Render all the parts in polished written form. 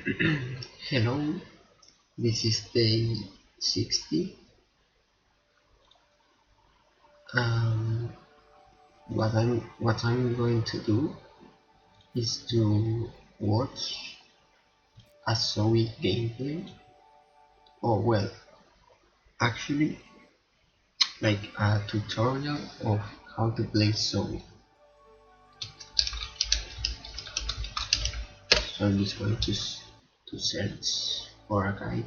Hello, this is day 60. Um, what I'm going to do is to watch a Zoe gameplay. Oh well, actually, like a tutorial of how to play Zoe. So I'm just going to search for a guide.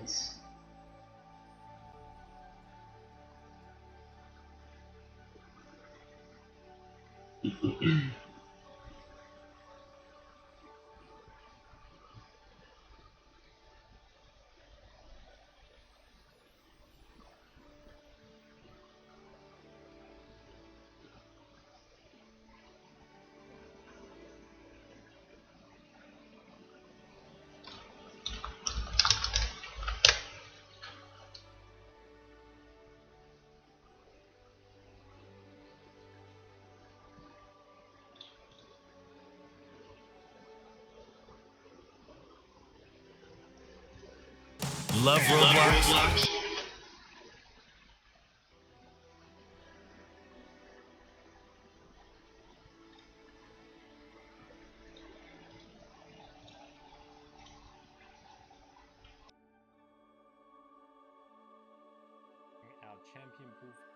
Love Roblox? Our champion booth.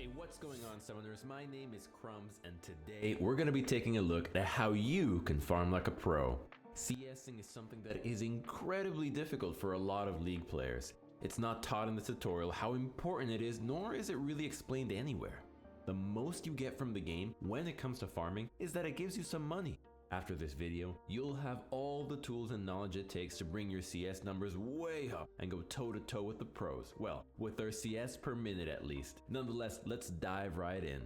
Hey, what's going on, Summoners? My name is Crumbs, and today we're going to be taking a look at how you can farm like a pro. CSing is something that is incredibly difficult for a lot of League players. It's not taught in the tutorial how important it is, nor is it really explained anywhere. The most you get from the game when it comes to farming is that it gives you some money. After this video, you'll have all the tools and knowledge it takes to bring your CS numbers way up and go toe to toe with the pros. Well, with their CS per minute at least. Nonetheless, let's dive right in.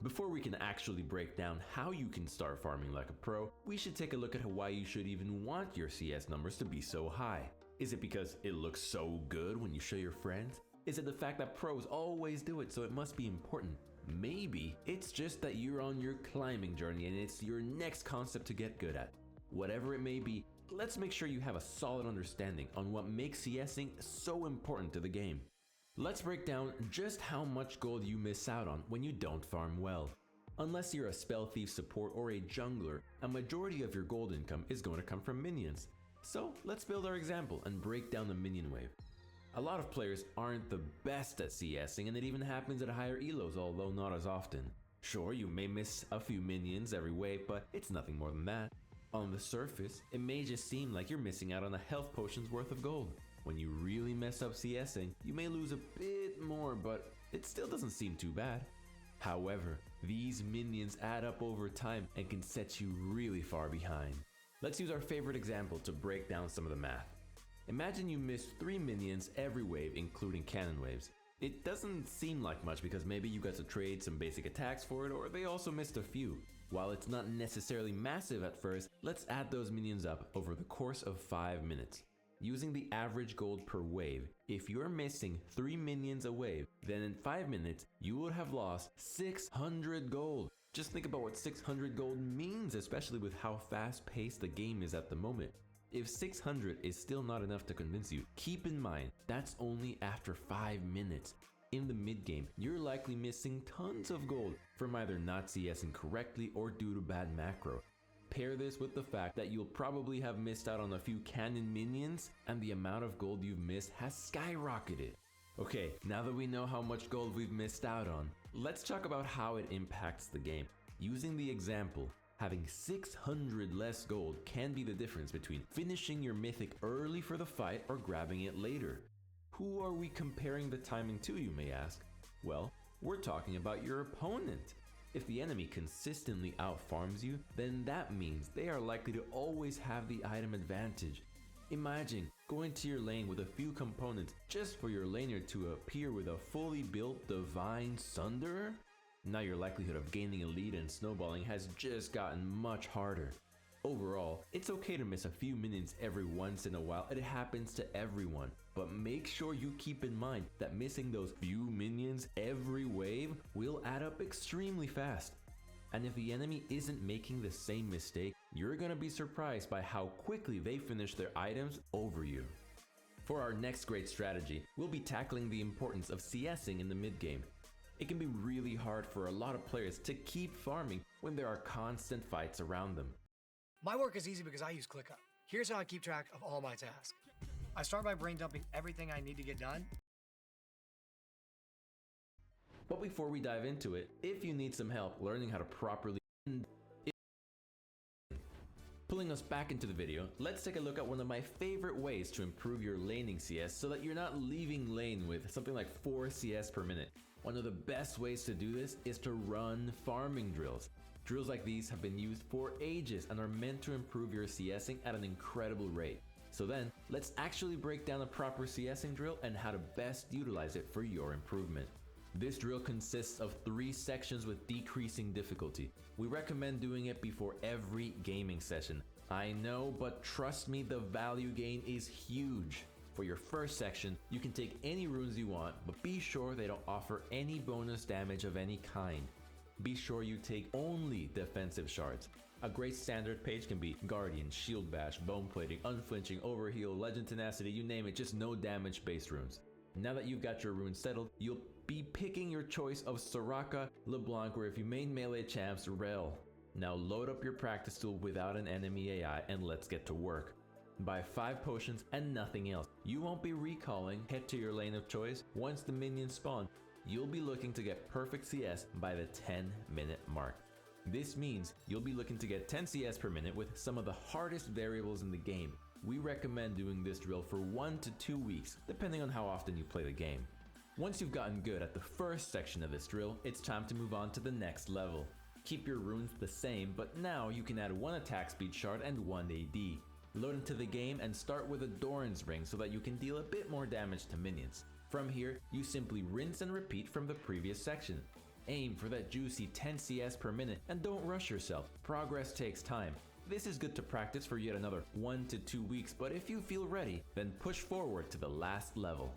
Before we can actually break down how you can start farming like a pro, we should take a look at why you should even want your CS numbers to be so high. Is it because it looks so good when you show your friends? Is it the fact that pros always do it, so it must be important? Maybe it's just that you're on your climbing journey and it's your next concept to get good at. Whatever it may be, let's make sure you have a solid understanding on what makes CSing so important to the game. Let's break down just how much gold you miss out on when you don't farm well. Unless you're a spell thief support or a jungler, a majority of your gold income is going to come from minions. So let's build our example and break down the minion wave. A lot of players aren't the best at CSing, and it even happens at higher elos, although not as often. Sure, you may miss a few minions every wave, but it's nothing more than that. On the surface, it may just seem like you're missing out on a health potion's worth of gold. When you really mess up CSing, you may lose a bit more, but it still doesn't seem too bad. However, these minions add up over time and can set you really far behind. Let's use our favorite example to break down some of the math. Imagine you miss 3 minions every wave, including cannon waves. It doesn't seem like much because maybe you got to trade some basic attacks for it, or they also missed a few. While it's not necessarily massive at first, let's add those minions up over the course of 5 minutes. Using the average gold per wave, if you're missing 3 minions a wave, then in 5 minutes, you would have lost 600 gold. Just think about what 600 gold means, especially with how fast-paced the game is at the moment. If 600 is still not enough to convince you, keep in mind that's only after 5 minutes. In the mid-game, you're likely missing tons of gold from either not CSing correctly or due to bad macro. Pair this with the fact that you'll probably have missed out on a few cannon minions, and the amount of gold you've missed has skyrocketed. Okay, now that we know how much gold we've missed out on, let's talk about how it impacts the game. Using the example, having 600 less gold can be the difference between finishing your mythic early for the fight or grabbing it later. Who are we comparing the timing to, you may ask? Well, we're talking about your opponent. If the enemy consistently outfarms you, then that means they are likely to always have the item advantage. Imagine going to your lane with a few components just for your laner to appear with a fully built Divine Sunderer? Now your likelihood of gaining a lead and snowballing has just gotten much harder. Overall, it's okay to miss a few minions every once in a while, it happens to everyone. But make sure you keep in mind that missing those few minions every wave will add up extremely fast. And if the enemy isn't making the same mistake, you're gonna be surprised by how quickly they finish their items over you. For our next great strategy, we'll be tackling the importance of CSing in the mid-game. It can be really hard for a lot of players to keep farming when there are constant fights around them. My work is easy because I use ClickUp. Here's how I keep track of all my tasks. I start by brain dumping everything I need to get done. But before we dive into it, if you need some help learning how to properly pulling us back into the video, let's take a look at one of my favorite ways to improve your laning CS so that you're not leaving lane with something like 4 CS per minute. One of the best ways to do this is to run farming drills. Drills like these have been used for ages and are meant to improve your CSing at an incredible rate. So then, let's actually break down a proper CSing drill and how to best utilize it for your improvement. This drill consists of 3 sections with decreasing difficulty. We recommend doing it before every gaming session. I know, but trust me, the value gain is huge. For your first section, you can take any runes you want, but be sure they don't offer any bonus damage of any kind. Be sure you take only defensive shards. A great standard page can be Guardian, Shield Bash, Bone Plating, Unflinching, Overheal, Legend Tenacity, you name it, just no damage based runes. Now that you've got your runes settled, you'll be picking your choice of Soraka, LeBlanc, or if you main melee champs, Rel. Now load up your practice tool without an enemy AI and let's get to work. Buy 5 potions and nothing else. You won't be recalling, head to your lane of choice. Once the minions spawn, you'll be looking to get perfect CS by the 10-minute mark. This means you'll be looking to get 10 CS per minute with some of the hardest variables in the game. We recommend doing this drill for 1 to 2 weeks, depending on how often you play the game. Once you've gotten good at the first section of this drill, it's time to move on to the next level. Keep your runes the same, but now you can add 1 attack speed shard and 1 AD. Load into the game and start with a Doran's Ring so that you can deal a bit more damage to minions. From here, you simply rinse and repeat from the previous section. Aim for that juicy 10 CS per minute and don't rush yourself. Progress takes time. This is good to practice for yet another 1 to 2 weeks, but if you feel ready, then push forward to the last level.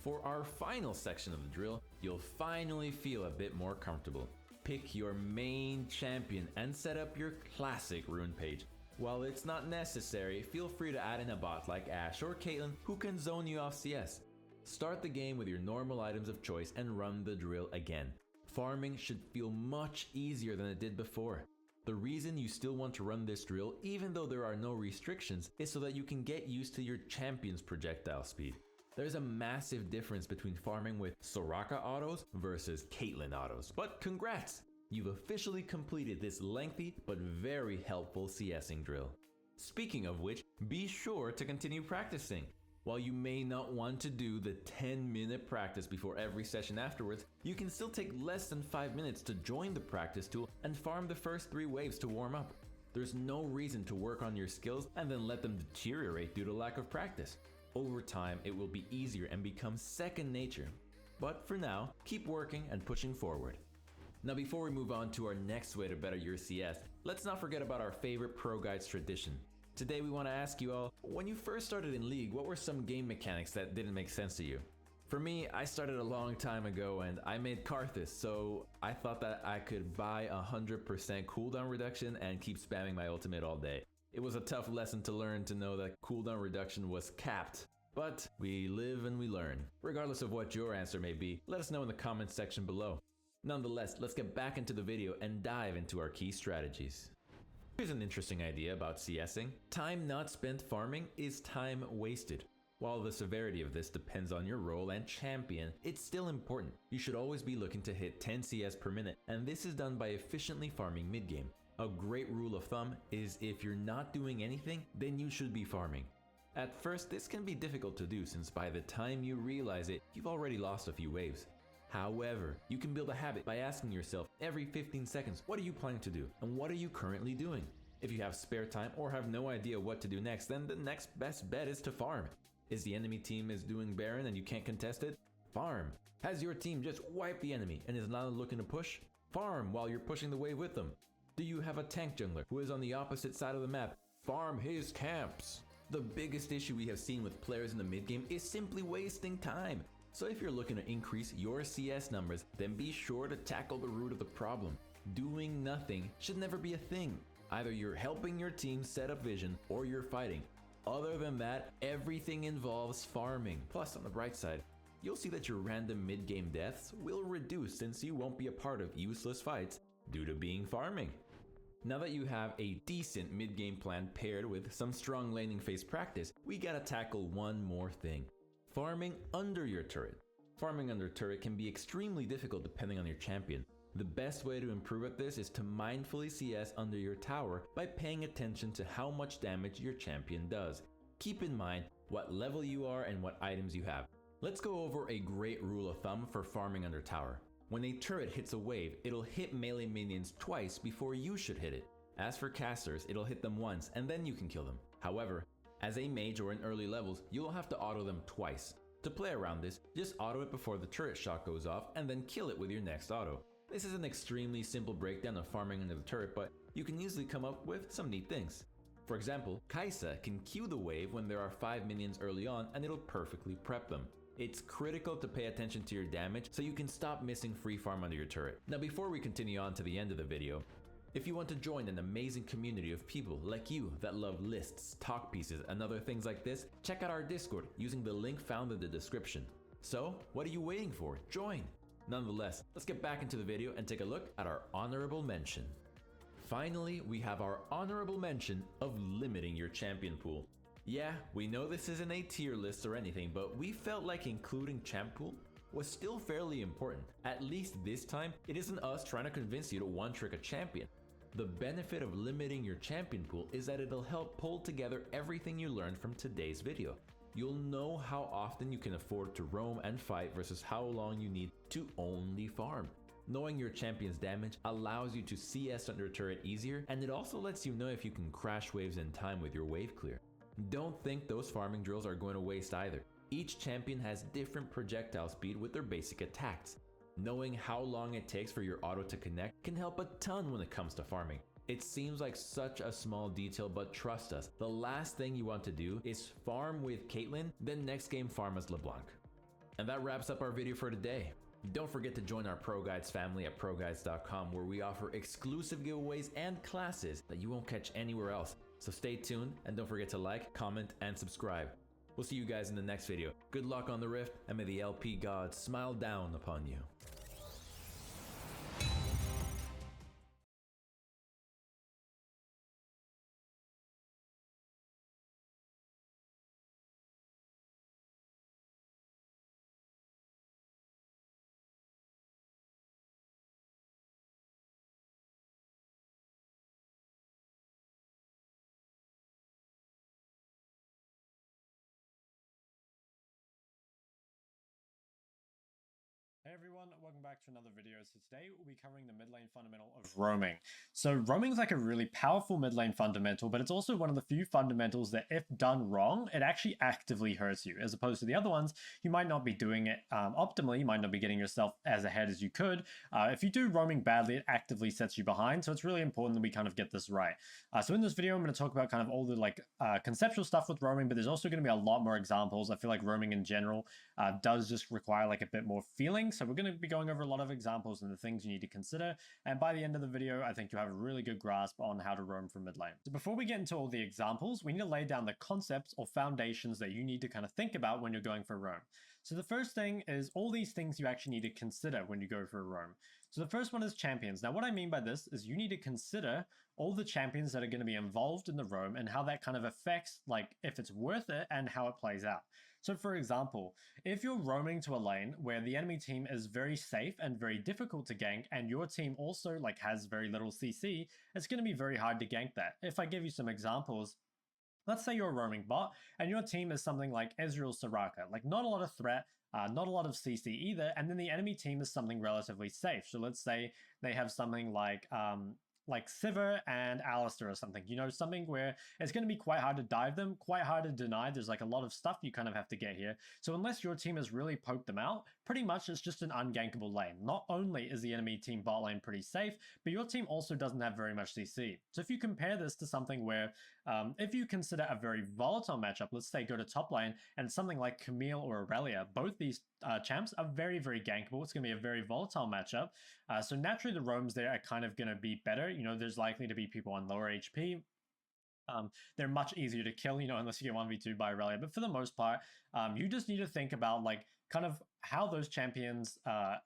For our final section of the drill, you'll finally feel a bit more comfortable. Pick your main champion and set up your classic rune page. While it's not necessary, feel free to add in a bot like Ashe or Caitlyn who can zone you off CS. Start the game with your normal items of choice and run the drill again. Farming should feel much easier than it did before. The reason you still want to run this drill, even though there are no restrictions, is so that you can get used to your champion's projectile speed. There's a massive difference between farming with Soraka autos versus Caitlyn autos, but congrats! You've officially completed this lengthy but very helpful CSing drill. Speaking of which, be sure to continue practicing. While you may not want to do the 10-minute practice before every session afterwards, you can still take less than 5 minutes to join the practice tool and farm the first 3 waves to warm up. There's no reason to work on your skills and then let them deteriorate due to lack of practice. Over time, it will be easier and become second nature. But for now, keep working and pushing forward. Now before we move on to our next way to better your CS, let's not forget about our favorite Pro Guides tradition. Today we want to ask you all, when you first started in League, what were some game mechanics that didn't make sense to you? For me, I started a long time ago and I made Karthus, so I thought that I could buy 100% cooldown reduction and keep spamming my ultimate all day. It was a tough lesson to learn to know that cooldown reduction was capped. But we live and we learn. Regardless of what your answer may be, let us know in the comments section below. Nonetheless, let's get back into the video and dive into our key strategies. Here's an interesting idea about CSing. Time not spent farming is time wasted. While the severity of this depends on your role and champion, it's still important. You should always be looking to hit 10 CS per minute, and this is done by efficiently farming mid-game. A great rule of thumb is if you're not doing anything, then you should be farming. At first, this can be difficult to do since by the time you realize it, you've already lost a few waves. However, you can build a habit by asking yourself every 15 seconds, what are you planning to do and what are you currently doing? If you have spare time or have no idea what to do next, then the next best bet is to farm. Is the enemy team doing Baron and you can't contest it? Farm. Has your team just wiped the enemy and is now looking to push? Farm while you're pushing the wave with them. Do you have a tank jungler who is on the opposite side of the map? Farm his camps. The biggest issue we have seen with players in the mid game is simply wasting time. So if you're looking to increase your CS numbers, then be sure to tackle the root of the problem. Doing nothing should never be a thing. Either you're helping your team set up vision or you're fighting. Other than that, everything involves farming. Plus, on the bright side, you'll see that your random mid-game deaths will reduce since you won't be a part of useless fights due to being farming. Now that you have a decent mid-game plan paired with some strong laning phase practice, we gotta tackle one more thing. Farming under your turret. Farming under turret can be extremely difficult depending on your champion. The best way to improve at this is to mindfully CS under your tower by paying attention to how much damage your champion does. Keep in mind what level you are and what items you have. Let's go over a great rule of thumb for farming under tower. When a turret hits a wave, it'll hit melee minions twice before you should hit it. As for casters, it'll hit them once and then you can kill them. However, as a mage or in early levels, you'll have to auto them twice. To play around this, just auto it before the turret shot goes off and then kill it with your next auto. This is an extremely simple breakdown of farming under the turret, but you can easily come up with some neat things. For example, Kai'Sa can Q the wave when there are 5 minions early on and it'll perfectly prep them. It's critical to pay attention to your damage so you can stop missing free farm under your turret. Now before we continue on to the end of the video, if you want to join an amazing community of people like you that love lists, talk pieces, and other things like this, check out our Discord using the link found in the description. So, what are you waiting for? Join! Nonetheless, let's get back into the video and take a look at our honorable mention. Finally, we have our honorable mention of limiting your champion pool. Yeah, we know this isn't a tier list or anything, but we felt like including champ pool was still fairly important. At least this time, it isn't us trying to convince you to one-trick a champion. The benefit of limiting your champion pool is that it'll help pull together everything you learned from today's video. You'll know how often you can afford to roam and fight versus how long you need to only farm. Knowing your champion's damage allows you to CS under turret easier, and it also lets you know if you can crash waves in time with your wave clear. Don't think those farming drills are going to waste either. Each champion has different projectile speed with their basic attacks. Knowing how long it takes for your auto to connect can help a ton when it comes to farming. It seems like such a small detail, but trust us, the last thing you want to do is farm with Caitlyn, then next game farm as LeBlanc. And that wraps up our video for today. Don't forget to join our Pro Guides family at ProGuides.com, where we offer exclusive giveaways and classes that you won't catch anywhere else. So stay tuned and don't forget to like, comment, and subscribe. We'll see you guys in the next video. Good luck on the Rift, and may the LP gods smile down upon you. Hey everyone, welcome back to another video. So today we'll be covering the mid lane fundamental of roaming. So roaming is like a really powerful mid lane fundamental, but it's also one of the few fundamentals that if done wrong, it actually actively hurts you. As opposed to the other ones, you might not be doing it optimally, you might not be getting yourself as ahead as you could. If you do roaming badly, it actively sets you behind. So it's really important that we kind of get this right. So in this video, I'm going to talk about kind of all the conceptual stuff with roaming, but there's also going to be a lot more examples. I feel like roaming in general does just require like a bit more feeling. So we're going to be going over a lot of examples and the things you need to consider. And by the end of the video, I think you'll have a really good grasp on how to roam from mid lane. So before we get into all the examples, we need to lay down the concepts or foundations that you need to kind of think about when you're going for roam. So the first thing is all these things you actually need to consider when you go for a roam. So the first one is champions. Now what I mean by this is you need to consider all the champions that are going to be involved in the roam and how that kind of affects like if it's worth it and how it plays out. So for example, if you're roaming to a lane where the enemy team is very safe and very difficult to gank, and your team also like has very little CC, it's going to be very hard to gank that. If I give you some examples, let's say you're a roaming bot and your team is something like Ezreal Soraka, like not a lot of threat, not a lot of CC either, and then the enemy team is something relatively safe. So let's say they have something like Sivir and Alistar or something, you know, something where it's going to be quite hard to dive them, quite hard to deny. There's like a lot of stuff you kind of have to get here. So unless your team has really poked them out, pretty much it's just an ungankable lane. Not only is the enemy team bot lane pretty safe, but your team also doesn't have very much CC. So if you compare this to something where, if you consider a very volatile matchup, let's say go to top lane and something like Camille or Aurelia, both these champs are very, very gankable. It's going to be a very volatile matchup. So naturally the roams there are kind of going to be better. You know, there's likely to be people on lower HP. They're much easier to kill, you know, unless you get 1v2 by Aurelia. But for the most part, you just need to think about like kind of how those champions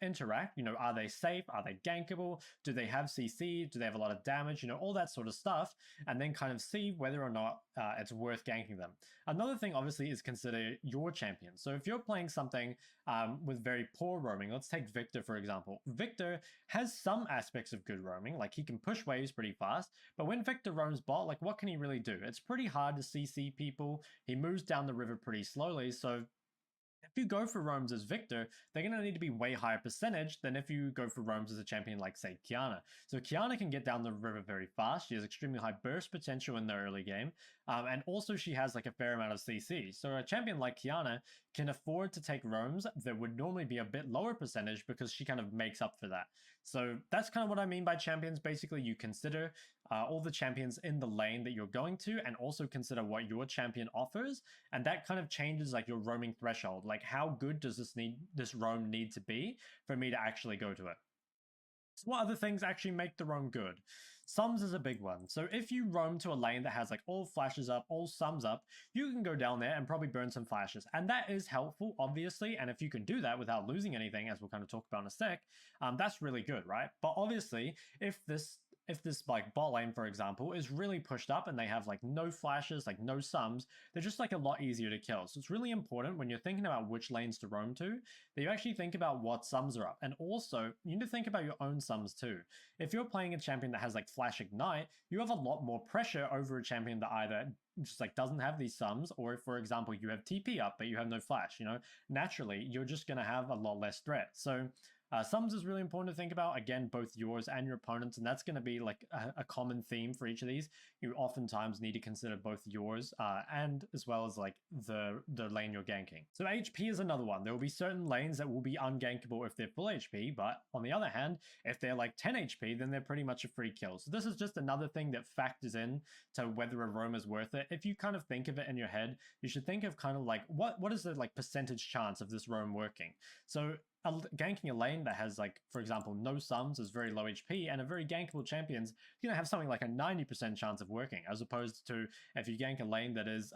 interact. You know, are they safe? Are they gankable? Do they have CC? Do they have a lot of damage? You know, all that sort of stuff. And then kind of see whether or not it's worth ganking them. Another thing, obviously, is consider your champion. So if you're playing something with very poor roaming, let's take Victor, for example. Victor has some aspects of good roaming, like he can push waves pretty fast. But when Victor roams bot, like what can he really do? It's pretty hard to CC people. He moves down the river pretty slowly. So if you go for roams as Victor, they're going to need to be way higher percentage than if you go for roams as a champion like, say, Qiyana. So Qiyana can get down the river very fast. She has extremely high burst potential in the early game. And also she has like a fair amount of CC. So a champion like Qiyana can afford to take roams that would normally be a bit lower percentage because she kind of makes up for that. So that's kind of what I mean by champions. Basically, you consider all the champions in the lane that you're going to, and also consider what your champion offers, and that kind of changes like your roaming threshold. Like how good does this roam need to be for me to actually go to it? So what other things actually make the roam good? Sums is a big one. So if you roam to a lane that has like all flashes up, all sums up, you can go down there and probably burn some flashes. And that is helpful, obviously. And if you can do that without losing anything, as we'll kind of talk about in a sec, that's really good, right? But obviously, if this if this like bot lane, for example, is really pushed up and they have like no flashes, like no sums, they're just like a lot easier to kill. So it's really important when you're thinking about which lanes to roam to, that you actually think about what sums are up. And also, you need to think about your own sums too. If you're playing a champion that has like Flash Ignite, you have a lot more pressure over a champion that either just like doesn't have these sums, or if, for example, you have TP up but you have no flash, naturally you're just going to have a lot less threat. So sums is really important to think about, again, both yours and your opponents, and that's going to be like a common theme for each of these. You oftentimes need to consider both yours and as well as like the lane you're ganking. So HP is another one. There will be certain lanes that will be ungankable if they're full HP, but on the other hand, if they're like 10 HP, then they're pretty much a free kill. So this is just another thing that factors in to whether a roam is worth it. If you kind of think of it in your head, you should think of kind of like what is the like percentage chance of this roam working. So ganking a lane that has, like, for example, no sums, is very low HP, and a very gankable champion's going to have something like a 90% chance of working, as opposed to if you gank a lane that is,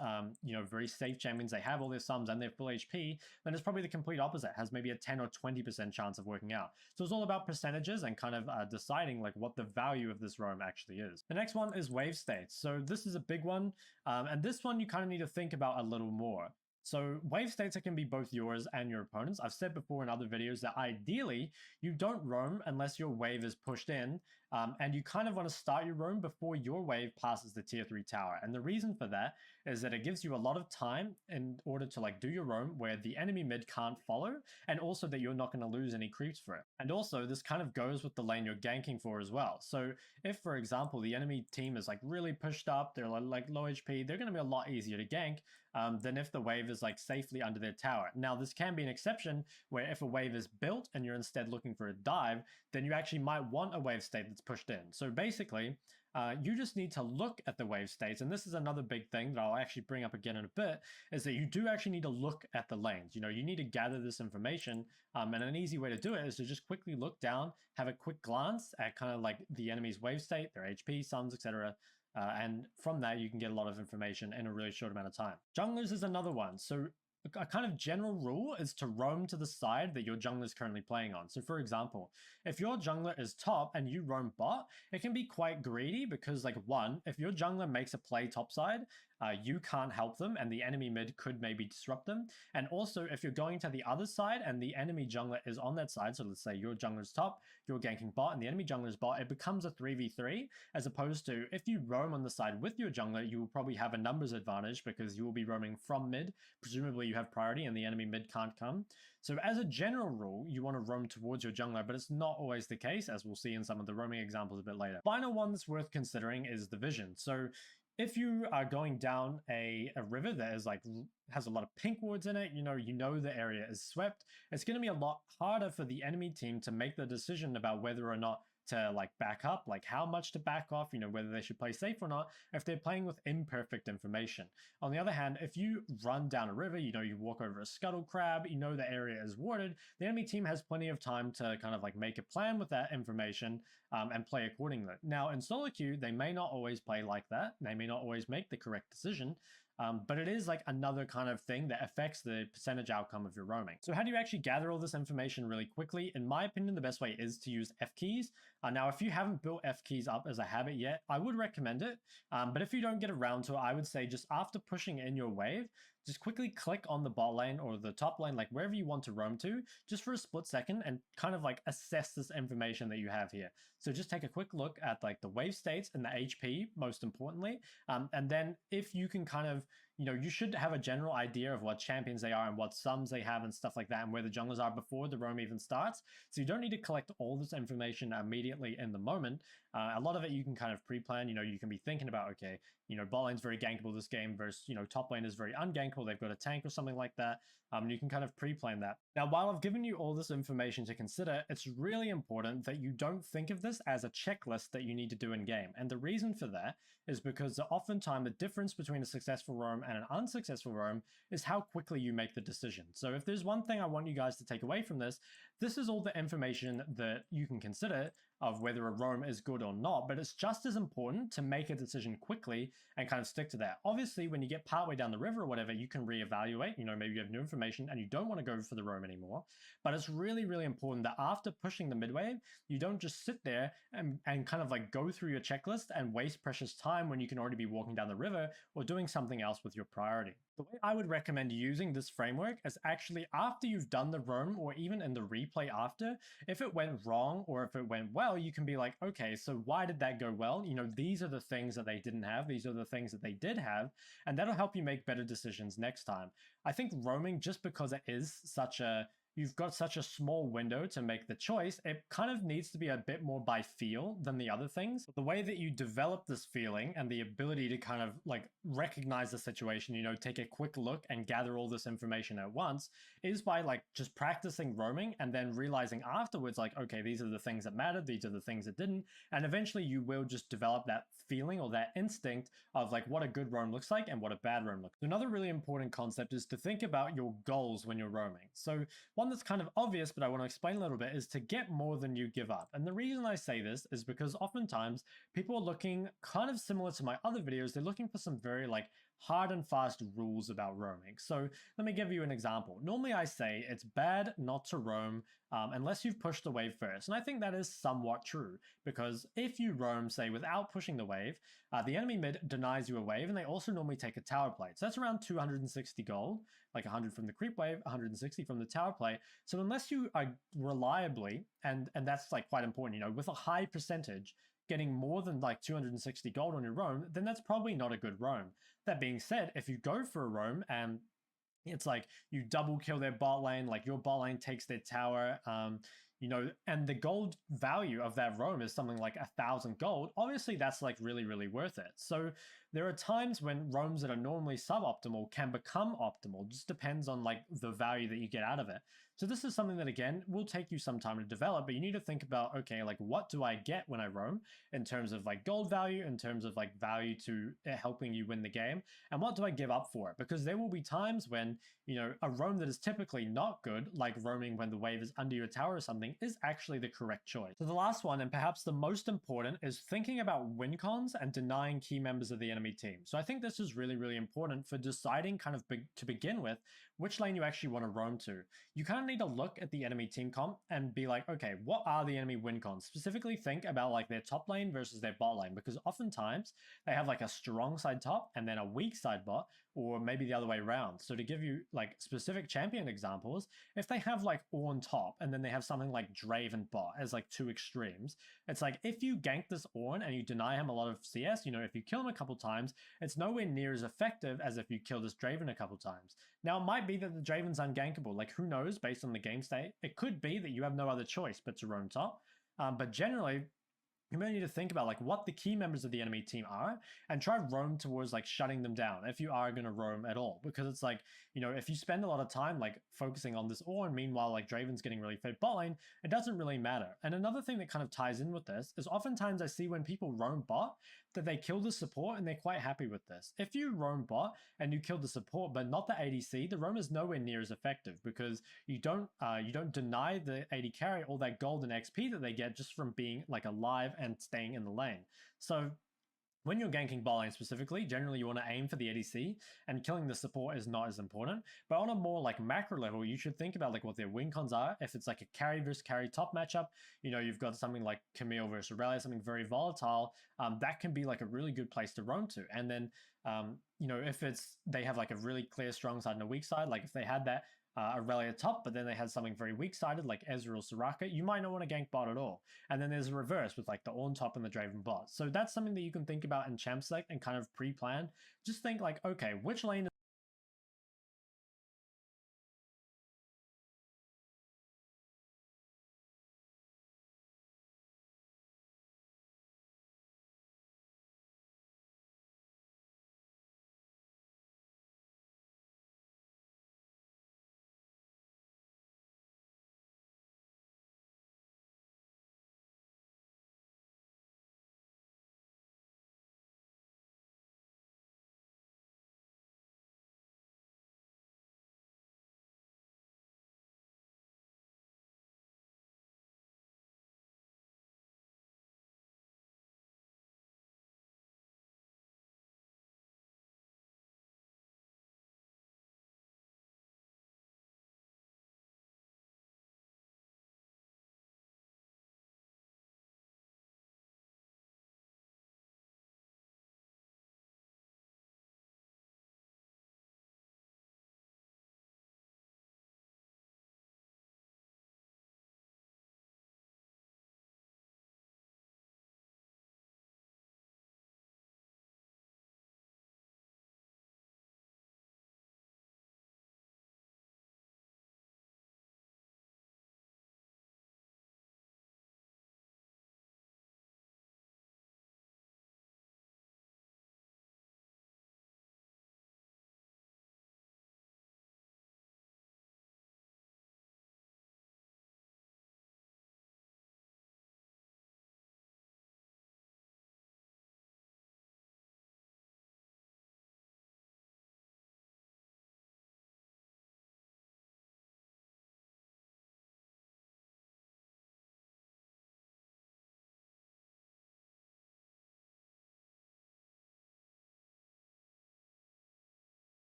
very safe champions, they have all their sums and they're full HP, then it's probably the complete opposite, has maybe a 10 or 20% chance of working out. So it's all about percentages and kind of deciding like what the value of this roam actually is. The next one is wave states. So this is a big one, and this one you kind of need to think about a little more. So wave states can be both yours and your opponent's. I've said before in other videos that ideally you don't roam unless your wave is pushed in, and you kind of want to start your roam before your wave passes the tier 3 tower. And the reason for that is that it gives you a lot of time in order to like do your roam where the enemy mid can't follow, and also that you're not going to lose any creeps for it. And also this kind of goes with the lane you're ganking for as well. So if, for example, the enemy team is like really pushed up, they're like low HP, they're going to be a lot easier to gank than if the wave is like safely under their tower. Now this can be an exception where if a wave is built and you're instead looking for a dive, then you actually might want a wave state that's pushed in. So basically, you just need to look at the wave states, and this is another big thing that I'll actually bring up again in a bit, is that you do actually need to look at the lanes. You need to gather this information, and an easy way to do it is to just quickly look down, have a quick glance at kind of like the enemy's wave state, their HP, sums, etc. And from that, you can get a lot of information in a really short amount of time. Junglers is another one. So a kind of general rule is to roam to the side that your jungler is currently playing on. So for example, if your jungler is top and you roam bot, it can be quite greedy because, like, one, if your jungler makes a play topside, you can't help them and the enemy mid could maybe disrupt them. And also, if you're going to the other side and the enemy jungler is on that side, so let's say your jungler's top, you're ganking bot and the enemy jungler's bot, it becomes a 3v3, as opposed to if you roam on the side with your jungler, you will probably have a numbers advantage because you will be roaming from mid. Presumably you have priority and the enemy mid can't come. So as a general rule, you want to roam towards your jungler, but it's not always the case, as we'll see in some of the roaming examples a bit later. Final one that's worth considering is the vision. So if you are going down a river that is like has a lot of pink wards in it, you know the area is swept, it's going to be a lot harder for the enemy team to make the decision about whether or not to like back up, like how much to back off, whether they should play safe or not, if they're playing with imperfect information. On the other hand, if you run down a river, you walk over a scuttle crab, the area is warded, the enemy team has plenty of time to kind of like make a plan with that information and play accordingly. Now in solo queue, they may not always play like that, they may not always make the correct decision, but it is like another kind of thing that affects the percentage outcome of your roaming. So how do you actually gather all this information really quickly? In my opinion, the best way is to use F keys. Now, if you haven't built F keys up as a habit yet, I would recommend it. But if you don't get around to it, I would say just after pushing in your wave, just quickly click on the bot lane or the top lane, like wherever you want to roam to, just for a split second and kind of like assess this information that you have here. So just take a quick look at like the wave states and the HP, most importantly. And then if you can kind of, you should have a general idea of what champions they are and what sums they have and stuff like that and where the junglers are before the roam even starts. So you don't need to collect all this information immediately in the moment. A lot of it you can kind of pre-plan. You can be thinking about, okay, bot lane's very gankable this game versus, top lane is very ungankable. They've got a tank or something like that. You can kind of pre-plan that. Now, while I've given you all this information to consider, it's really important that you don't think of this as a checklist that you need to do in game. And the reason for that is because oftentimes the difference between a successful roam and an unsuccessful roam is how quickly you make the decision. So if there's one thing I want you guys to take away from this, this is all the information that you can consider, of whether a roam is good or not, but it's just as important to make a decision quickly and kind of stick to that. Obviously, when you get partway down the river or whatever, you can reevaluate, maybe you have new information and you don't want to go for the roam anymore. But it's really, really important that after pushing the midwave, you don't just sit there and kind of like go through your checklist and waste precious time when you can already be walking down the river or doing something else with your priority. The way I would recommend using this framework is actually after you've done the roam or even in the replay after, if it went wrong or if it went well, you can be like, okay, so why did that go well? These are the things that they didn't have. These are the things that they did have. And that'll help you make better decisions next time. I think roaming, just because it is you've got such a small window to make the choice, it kind of needs to be a bit more by feel than the other things. The way that you develop this feeling and the ability to kind of like recognize the situation, take a quick look and gather all this information at once, is by like just practicing roaming and then realizing afterwards, like, okay, these are the things that mattered, these are the things that didn't. And eventually you will just develop that feeling or that instinct of like what a good roam looks like and what a bad roam looks like. Another really important concept is to think about your goals when you're roaming. So one that's kind of obvious, but I want to explain a little bit, is to get more than you give up. And the reason I say this is because oftentimes people are looking kind of similar to my other videos. They're looking for some very like hard and fast rules about roaming. So let me give you an example. Normally I say it's bad not to roam unless you've pushed the wave first. And I think that is somewhat true, because if you roam, say, without pushing the wave, the enemy mid denies you a wave, and they also normally take a tower plate. So that's around 260 gold, like 100 from the creep wave, 160 from the tower plate. So unless you are reliably, and that's like quite important, with a high percentage, getting more than like 260 gold on your roam, then that's probably not a good roam. That being said, if you go for a roam and it's like you double kill their bot lane, like your bot lane takes their tower, and the gold value of that roam is something like 1,000 gold, obviously that's like really, really worth it. So there are times when roams that are normally suboptimal can become optimal. It just depends on like the value that you get out of it. So this is something that, again, will take you some time to develop, but you need to think about, okay, like what do I get when I roam in terms of like gold value, in terms of like value to helping you win the game, and what do I give up for it? Because there will be times when, a roam that is typically not good, like roaming when the wave is under your tower or something, is actually the correct choice. So the last one, and perhaps the most important, is thinking about win cons and denying key members of the enemy team. So I think this is really, really important for deciding kind of to begin with which lane you actually want to roam to. You kind of need to look at the enemy team comp and be like, okay, what are the enemy win cons? Specifically think about like their top lane versus their bot lane, because oftentimes they have like a strong side top and then a weak side bot, or maybe the other way around. So to give you like specific champion examples, if they have like Ornn top and then they have something like Draven bot as like two extremes, it's like if you gank this Ornn and you deny him a lot of CS, if you kill him a couple times, it's nowhere near as effective as if you kill this Draven a couple times. Now it might be that the Draven's ungankable, like who knows based on the game state. It could be that you have no other choice but to roam top, but generally you really need to think about like what the key members of the enemy team are and try roam towards like shutting them down if you are going to roam at all. Because it's like, if you spend a lot of time like focusing on this Ornn, meanwhile like Draven's getting really fed bot lane, it doesn't really matter. And another thing that kind of ties in with this is oftentimes I see when people roam bot that they kill the support and they're quite happy with this. If you roam bot and you kill the support but not the ADC, the roam is nowhere near as effective, because you don't deny the AD carry all that gold and XP that they get just from being like alive and staying in the lane. So when you're ganking bot lane specifically, generally you want to aim for the ADC, and killing the support is not as important. But on a more like macro level, you should think about like what their win cons are. If it's like a carry versus carry top matchup, you've got something like Camille versus Aurelia, something very volatile, that can be like a really good place to roam to. And then, if they have like a really clear strong side and a weak side, like if they had that Aurelia top, but then they had something very weak-sided like Ezreal or Soraka, you might not want to gank bot at all. And then there's a reverse with like the Ornn top and the Draven bot. So that's something that you can think about in champ select and kind of pre-plan. Just think like, okay, which lane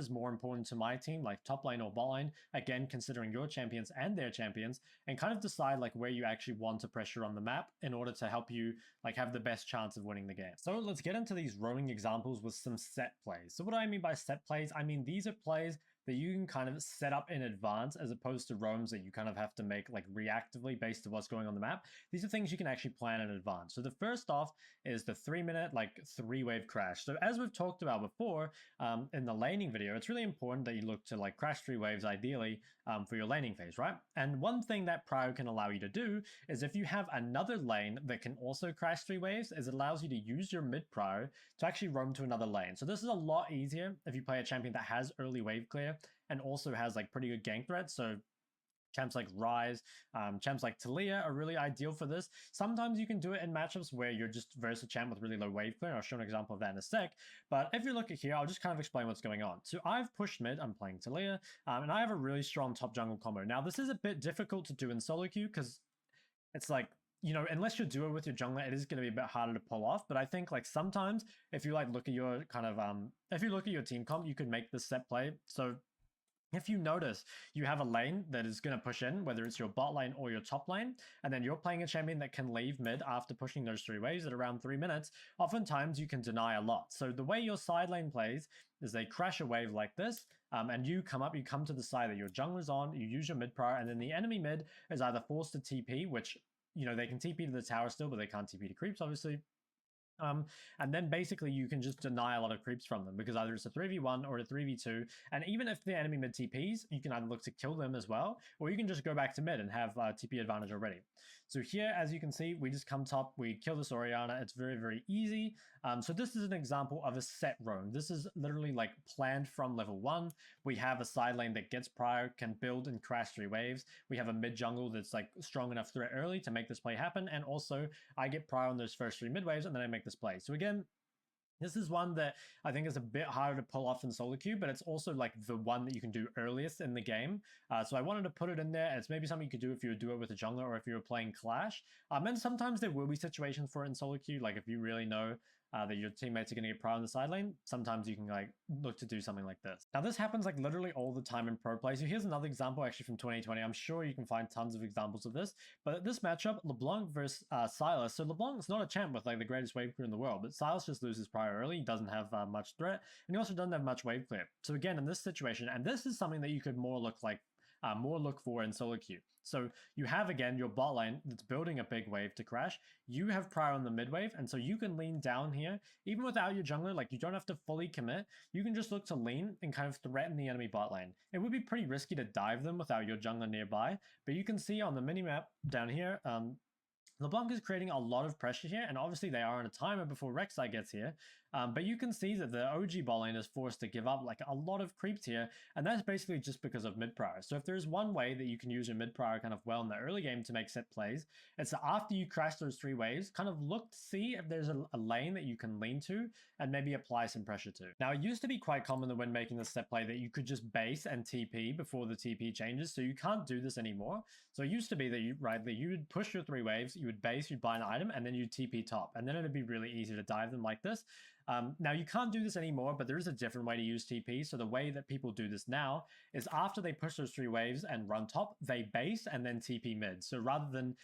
is more important to my team, like top lane or bot lane, again, considering your champions and their champions, and kind of decide like where you actually want to pressure on the map in order to help you like have the best chance of winning the game. So let's get into these roaming examples with some set plays. So what do I mean by set plays? I mean, these are plays that you can kind of set up in advance as opposed to roams that you kind of have to make like reactively based on what's going on the map. These are things you can actually plan in advance. So the first off is the 3-minute like 3-wave crash. So as we've talked about before in the laning video, it's really important that you look to like crash 3 waves ideally for your laning phase, right? And one thing that Prio can allow you to do is if you have another lane that can also crash 3 waves, is it allows you to use your mid Prio to actually roam to another lane. So this is a lot easier if you play a champion that has early wave clear and also has like pretty good gank threat. So champs like Ryze, champs like Taliyah are really ideal for this. Sometimes you can do it in matchups where you're just versus a champ with really low wave clear. I'll show an example of that in a sec. But if you look at here, I'll just kind of explain what's going on. So I've pushed mid, I'm playing Taliyah, and I have a really strong top jungle combo. Now this is a bit difficult to do in solo queue because it's like, you know, unless you do it with your jungler, it is going to be a bit harder to pull off. But I think like sometimes if you like look at your kind of, if you look at your team comp, you could make this set play. So if you notice you have a lane that is going to push in, whether it's your bot lane or your top lane, and then you're playing a champion that can leave mid after pushing those 3 waves at around 3 minutes, oftentimes you can deny a lot. So the way your side lane plays is they crash a wave like this, and you come to the side that your jungler's on, you use your mid prior, and then the enemy mid is either forced to TP, which, you know, they can TP to the tower still, but they can't TP to creeps, obviously. And then basically you can just deny a lot of creeps from them because either it's a 3v1 or a 3v2. And even if the enemy mid TPs, you can either look to kill them as well, or you can just go back to mid and have TP advantage already. So here, as you can see, we just come top, we kill this Orianna. It's very, very easy. So this is an example of a set roam. This is literally like planned from level 1. We have a side lane that gets prior, can build and crash 3 waves. We have a mid jungle that's like strong enough threat early to make this play happen. And also I get prior on those first 3 mid waves and then I make this play. So again, this is one that I think is a bit harder to pull off in solo queue, but it's also like the one that you can do earliest in the game. So I wanted to put it in there. It's maybe something you could do if you do it with a jungler or if you were playing Clash. And sometimes there will be situations for it in solo queue, like if you really know that your teammates are going to get prior on the side lane, sometimes you can like look to do something like this. Now this happens like literally all the time in pro play. So here's another example actually from 2020. I'm sure you can find tons of examples of this, but this matchup, LeBlanc versus Sylas. So LeBlanc's not a champ with like the greatest wave clear in the world, but Sylas just loses prior early. He doesn't have much threat, and he also doesn't have much wave clear. So again, in this situation, and this is something that you could more look for in solo queue. So you have, again, your bot lane that's building a big wave to crash. You have prior on the mid wave, and so you can lean down here. Even without your jungler, like you don't have to fully commit. You can just look to lean and kind of threaten the enemy bot lane. It would be pretty risky to dive them without your jungler nearby, but you can see on the minimap down here, LeBlanc is creating a lot of pressure here, and obviously they are on a timer before Rek'Sai gets here. But you can see that the OG bot lane is forced to give up like a lot of creeps here, and that's basically just because of mid prior. So if there's one way that you can use your mid prior kind of well in the early game to make set plays, it's that after you crash those 3 waves, kind of look to see if there's a lane that you can lean to and maybe apply some pressure to. Now it used to be quite common that when making this set play that you could just base and TP before the TP changes, so you can't do this anymore. So it used to be that you would push your 3 waves, you would base, you'd buy an item, and then you'd TP top, and then it'd be really easy to dive them like this. Now you can't do this anymore, but there is a different way to use TP. So the way that people do this now is after they push those 3 waves and run top, they base and then TP mid. So rather than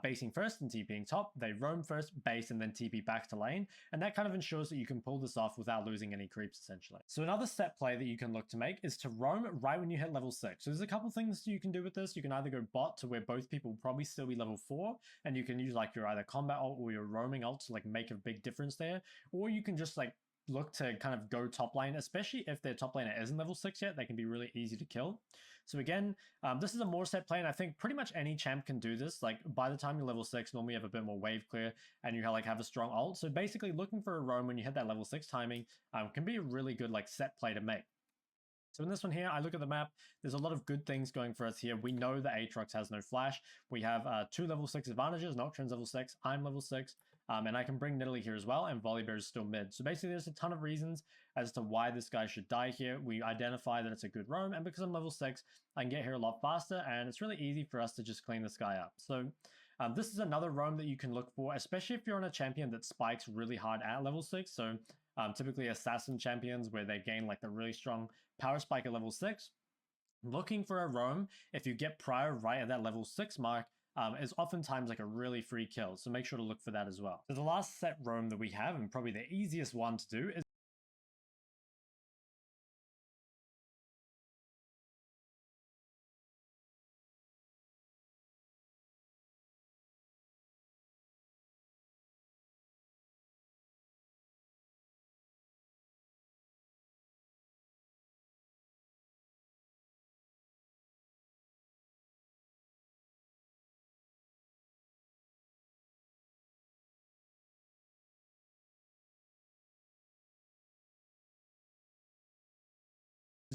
basing first and TPing top, they roam first, base, and then TP back to lane. And that kind of ensures that you can pull this off without losing any creeps, essentially. So another set play that you can look to make is to roam right when you hit level 6. So there's a couple things you can do with this. You can either go bot to where both people will probably still be level 4, and you can use like your either combat ult or your roaming ult to like make a big difference there. Or you can just like look to kind of go top lane, especially if their top laner isn't level 6 yet. They can be really easy to kill. So again, this is a more set play, and I think pretty much any champ can do this. Like by the time you're level 6, normally you have a bit more wave clear and you have a strong ult. So basically looking for a roam when you hit that level 6 timing can be a really good like set play to make. So in this one here, I look at the map, there's a lot of good things going for us here. We know that Aatrox has no flash. We have 2 level 6 advantages, Nocturne's level 6, I'm level 6. And I can bring Nidalee here as well, and Volibear is still mid. So basically there's a ton of reasons as to why this guy should die here. We identify that it's a good roam, and because I'm level 6, I can get here a lot faster, and it's really easy for us to just clean this guy up. So this is another roam that you can look for, especially if you're on a champion that spikes really hard at level 6. So typically assassin champions where they gain like the really strong power spike at level 6. Looking for a roam, if you get prior right at that level 6 mark, is oftentimes like a really free kill, so make sure to look for that as well. So the last set roam that we have, and probably the easiest one to do, is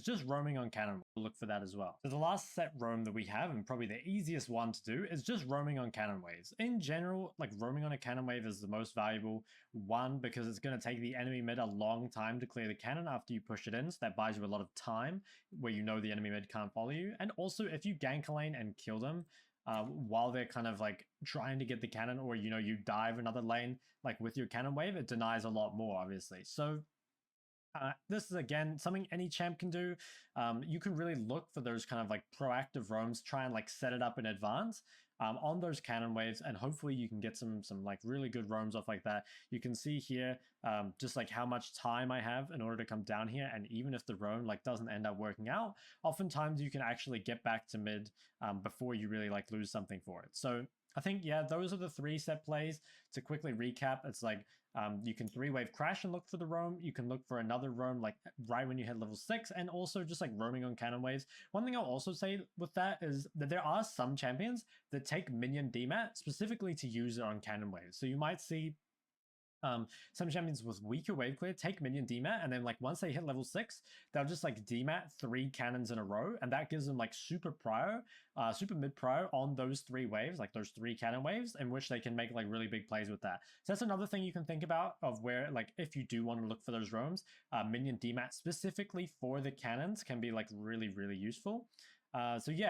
just roaming on cannon. We'll look for that as well. So the last set roam that we have, and probably the easiest one to do, is just roaming on cannon waves. In general, like roaming on a cannon wave is the most valuable one because it's going to take the enemy mid a long time to clear the cannon after you push it in, so that buys you a lot of time where you know the enemy mid can't follow you. And also if you gank a lane and kill them while they're kind of like trying to get the cannon, or you know you dive another lane like with your cannon wave, it denies a lot more obviously. So this is again something any champ can do. You can really look for those kind of like proactive roams, try and like set it up in advance on those cannon waves, and hopefully you can get some like really good roams off like that. You can see here just like how much time I have in order to come down here, and even if the roam like doesn't end up working out, oftentimes you can actually get back to mid before you really like lose something for it. So I think, yeah, those are the 3 set plays. To quickly recap, it's like you can 3-wave crash and look for the roam. You can look for another roam like right when you hit level 6, and also just like roaming on cannon waves. One thing I'll also say with that is that there are some champions that take minion demat specifically to use it on cannon waves. So you might see some champions with weaker wave clear take minion demat, and then like once they hit level 6, they'll just like demat 3 cannons in a row, and that gives them like super mid prio on those 3 waves, like those 3 cannon waves, in which they can make like really big plays with that. So that's another thing you can think about, of where like if you do want to look for those roams, minion demat specifically for the cannons can be like really useful. So yeah.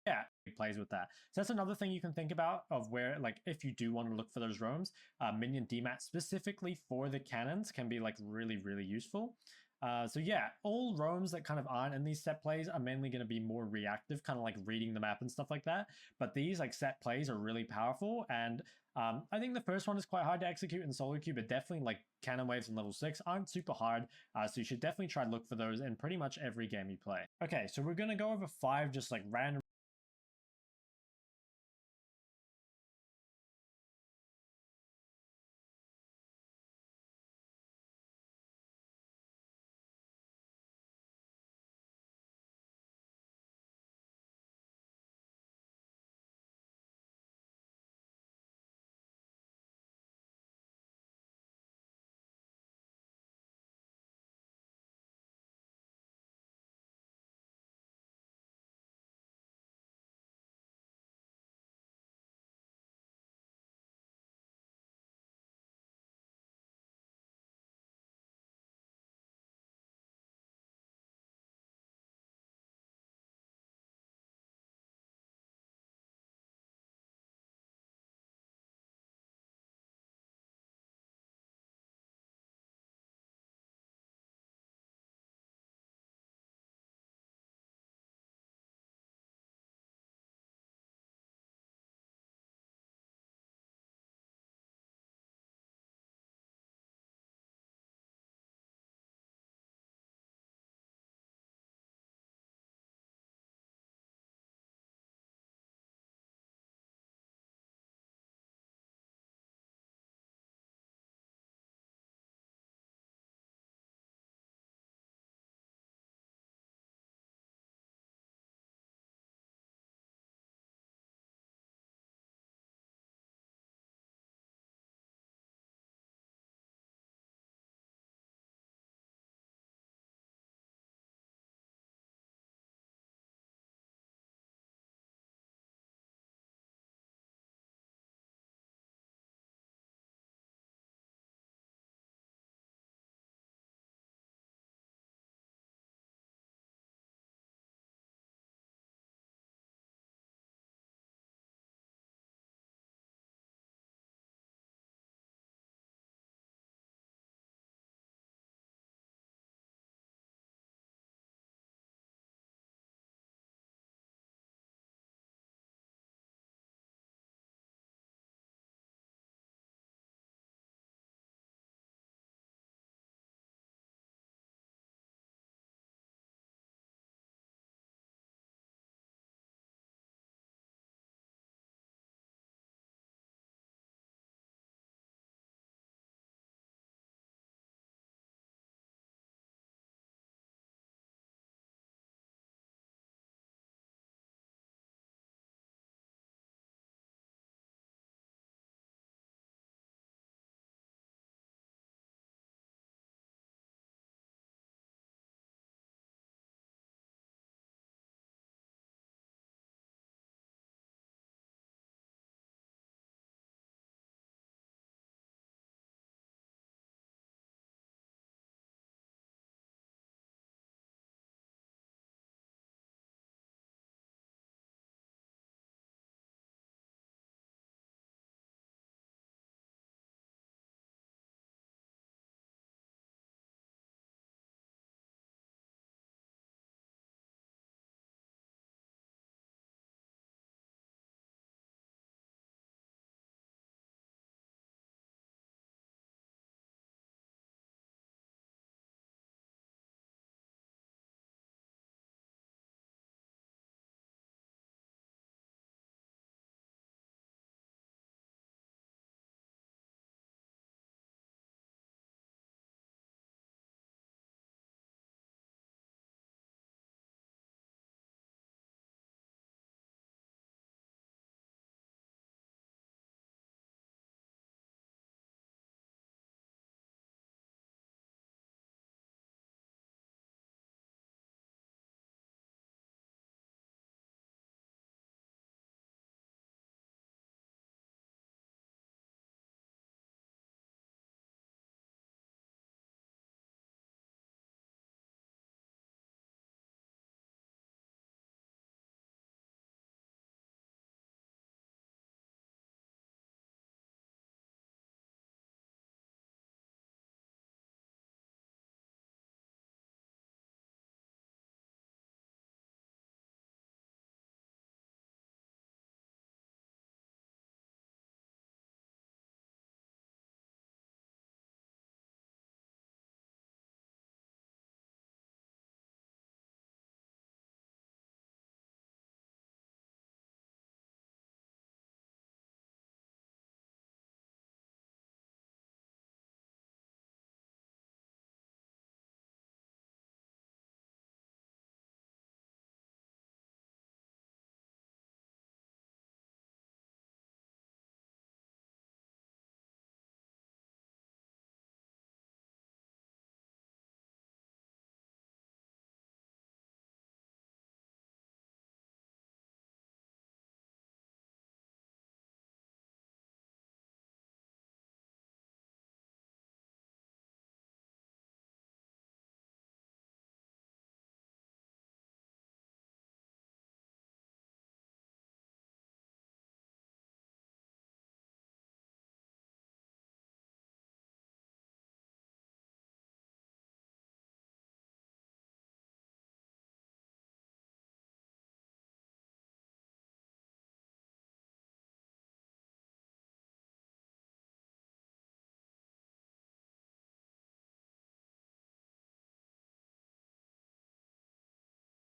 Yeah, it plays with that. So that's another thing you can think about, of where like if you do want to look for those roams, minion demat specifically for the cannons can be like really useful. So yeah, all roams that kind of aren't in these set plays are mainly going to be more reactive, kind of like reading the map and stuff like that. But these like set plays are really powerful, and I think the first one is quite hard to execute in solo queue, but definitely like cannon waves in level 6 aren't super hard, so you should definitely try to look for those in pretty much every game you play. Okay, so we're going to go over 5 just like random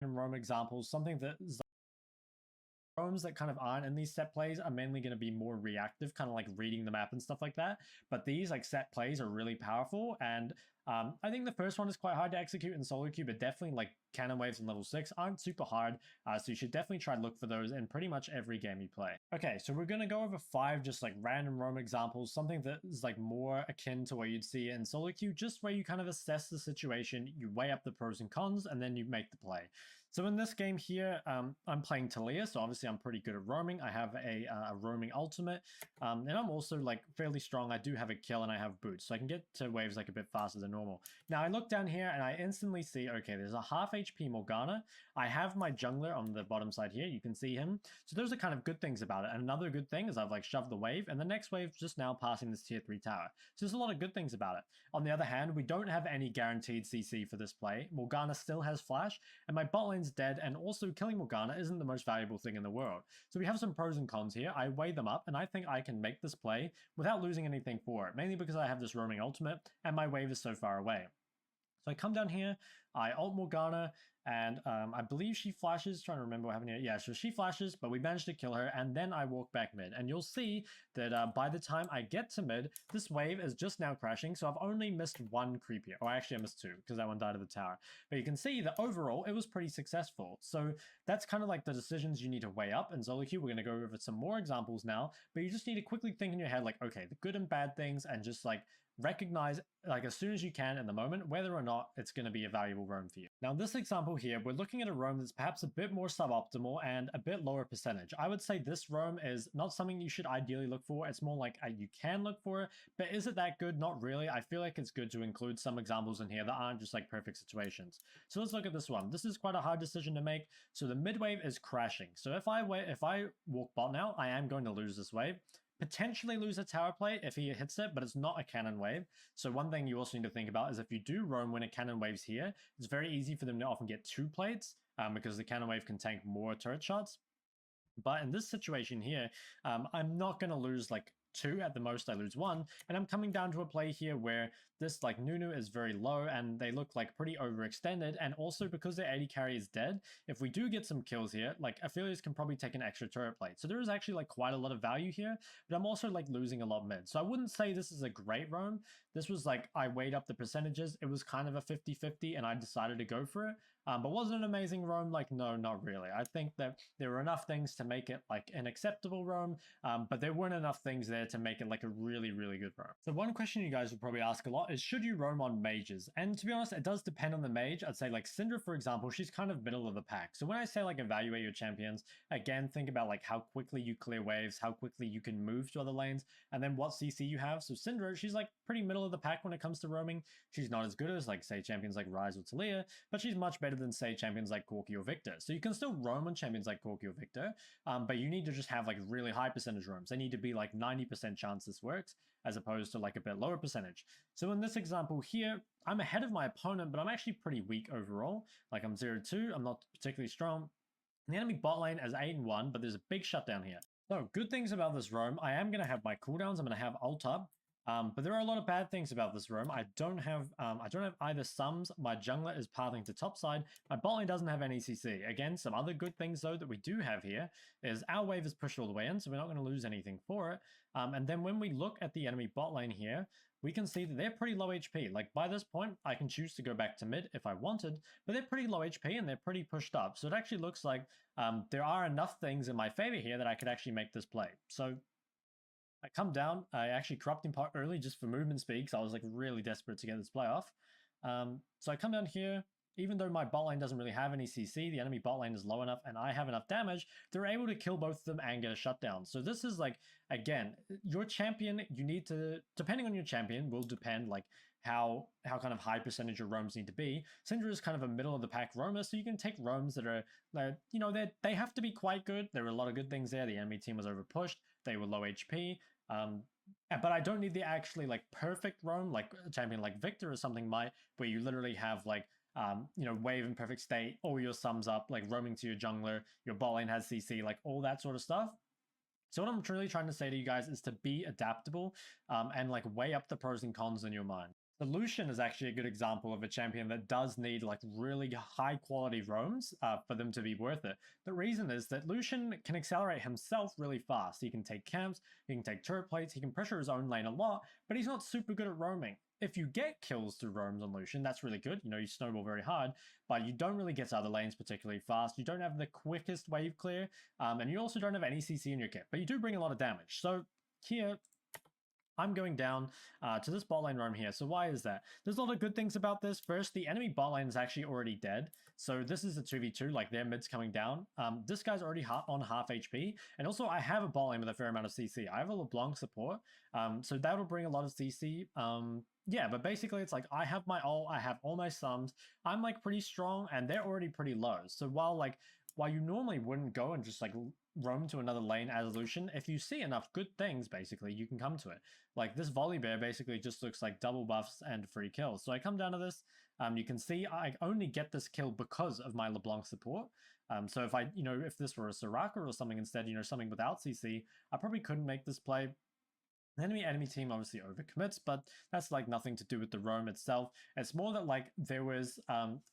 roam examples, something that roams that kind of aren't in these set plays are mainly going to be more reactive, kind of like reading the map and stuff like that. But these like set plays are really powerful, and I think the first one is quite hard to execute in solo queue, but definitely like cannon waves in level 6 aren't super hard, so you should definitely try to look for those in pretty much every game you play. Okay, so we're going to go over 5 just like random roam examples, something that is like more akin to what you'd see in solo queue, just where you kind of assess the situation, you weigh up the pros and cons, and then you make the play. So in this game here, I'm playing Taliyah, so obviously I'm pretty good at roaming. I have a roaming ultimate, and I'm also like fairly strong. I do have a kill and I have boots, so I can get to waves like a bit faster than normal. Now I look down here and I instantly see, okay, there's a half HP Morgana. I have my jungler on the bottom side here. You can see him. So those are kind of good things about it. And another good thing is I've like shoved the wave, and the next wave just now passing this tier 3 tower. So there's a lot of good things about it. On the other hand, we don't have any guaranteed CC for this play. Morgana still has flash, and my bot lane's dead, and also killing Morgana isn't the most valuable thing in the world. So we have some pros and cons here. I weigh them up, and I think I can make this play without losing anything for it, mainly because I have this roaming ultimate, and my wave is so far away. So I come down here, I ult Morgana, and I believe she flashes, trying to remember what happened here. Yeah, so she flashes, but we managed to kill her, and then I walk back mid. And you'll see that by the time I get to mid, this wave is just now crashing, so I've only missed 1 creep here. Or actually I missed 2, because that one died at the tower. But you can see that overall, it was pretty successful. So that's kind of like the decisions you need to weigh up in solo queue. We're going to go over some more examples now, but you just need to quickly think in your head, like, okay, the good and bad things, and just like recognize like as soon as you can in the moment whether or not it's going to be a valuable roam for you. Now in this example here, we're looking at a roam that's perhaps a bit more suboptimal and a bit lower percentage. I would say this roam is not something you should ideally look for. It's more like you can look for it, but is it that good? Not really. I feel like it's good to include some examples in here that aren't just like perfect situations. So let's look at this one. This is quite a hard decision to make. So the mid wave is crashing. So if I walk bot now, I am going to lose this wave. Potentially lose a tower plate if he hits it, but it's not a cannon wave. So one thing you also need to think about is if you do roam when a cannon wave's here, it's very easy for them to often get 2 plates because the cannon wave can tank more turret shots. But in this situation here, I'm not going to lose like 2, at the most I lose 1, and I'm coming down to a play here where this like Nunu is very low and they look like pretty overextended, and also because their AD carry is dead, if we do get some kills here, like Aphelios can probably take an extra turret plate. So there is actually like quite a lot of value here, but I'm also like losing a lot mid. So I wouldn't say this is a great roam. This was like, I weighed up the percentages, it was kind of a 50-50 and I decided to go for it. But was it an amazing roam? Like, no, not really. I think that there were enough things to make it like an acceptable roam, but there weren't enough things there to make it like a really, really good roam. So one question you guys would probably ask a lot is, should you roam on mages? And to be honest, it does depend on the mage. I'd say like Syndra, for example, she's kind of middle of the pack. So when I say like evaluate your champions, again, think about like how quickly you clear waves, how quickly you can move to other lanes, and then what CC you have. So Syndra, she's like pretty middle of the pack when it comes to roaming. She's not as good as like say champions like Ryze or Taliyah, but she's much better than say champions like Corki or Victor. So you can still roam on champions like Corki or Victor, but you need to just have like really high percentage roams. They need to be like 90% chance this works, as opposed to like a bit lower percentage. So in this example here, I'm ahead of my opponent, but I'm actually pretty weak overall. Like I'm 0-2, I'm not particularly strong. The enemy bot lane is 8-1, but there's a big shutdown here. So good things about this roam, I am going to have my cooldowns, I'm going to have ult up. But there are a lot of bad things about this roam. I don't have either sums. My jungler is pathing to top side. My bot lane doesn't have any CC. Again, some other good things though that we do have here is our wave is pushed all the way in, so we're not going to lose anything for it. And then when we look at the enemy bot lane here, we can see that they're pretty low HP. Like by this point, I can choose to go back to mid if I wanted, but they're pretty low HP and they're pretty pushed up. So it actually looks like there are enough things in my favor here that I could actually make this play. So I come down, I actually corrupt him part early just for movement speed, because I was like really desperate to get this play off. So I come down here, even though my bot lane doesn't really have any CC, the enemy bot lane is low enough and I have enough damage, they're able to kill both of them and get a shutdown. So this is like, again, your champion, you need to, depending on your champion, will depend like how kind of high percentage your roams need to be. Syndra is kind of a middle of the pack roamer, so you can take roams that are, you know, they have to be quite good. There were a lot of good things there. The enemy team was overpushed. They were low HP. But I don't need the actually like perfect roam, like a champion like Victor or something where you literally have like, you know, wave in perfect state, all your sums up, like roaming to your jungler, your bot lane has CC, like all that sort of stuff. So what I'm really trying to say to you guys is to be adaptable and like weigh up the pros and cons in your mind. The Lucian is actually a good example of a champion that does need like really high quality roams for them to be worth it. The reason is that Lucian can accelerate himself really fast. He can take camps, he can take turret plates, he can pressure his own lane a lot, but he's not super good at roaming. If you get kills through roams on Lucian, that's really good. You know, you snowball very hard, but you don't really get to other lanes particularly fast. You don't have the quickest wave clear, and you also don't have any CC in your kit, but you do bring a lot of damage. So here, I'm going down to this bot lane roam here. So why is that? There's a lot of good things about this. First, the enemy bot lane is actually already dead. So this is a 2v2, like their mid's coming down. This guy's already on half HP. And also I have a bot lane with a fair amount of CC. I have a LeBlanc support. So that'll bring a lot of CC. Yeah, but basically it's like I have my ult, I have all my sums. I'm like pretty strong and they're already pretty low. So while you normally wouldn't go and just like roam to another lane as a Lucian, if you see enough good things, basically, you can come to it. Like this Volibear basically just looks like double buffs and free kills. So I come down to this, you can see I only get this kill because of my LeBlanc support. So if if this were a Soraka or something instead, something without CC, I probably couldn't make this play. The enemy team obviously overcommits, but that's like nothing to do with the roam itself. It's more that like there was,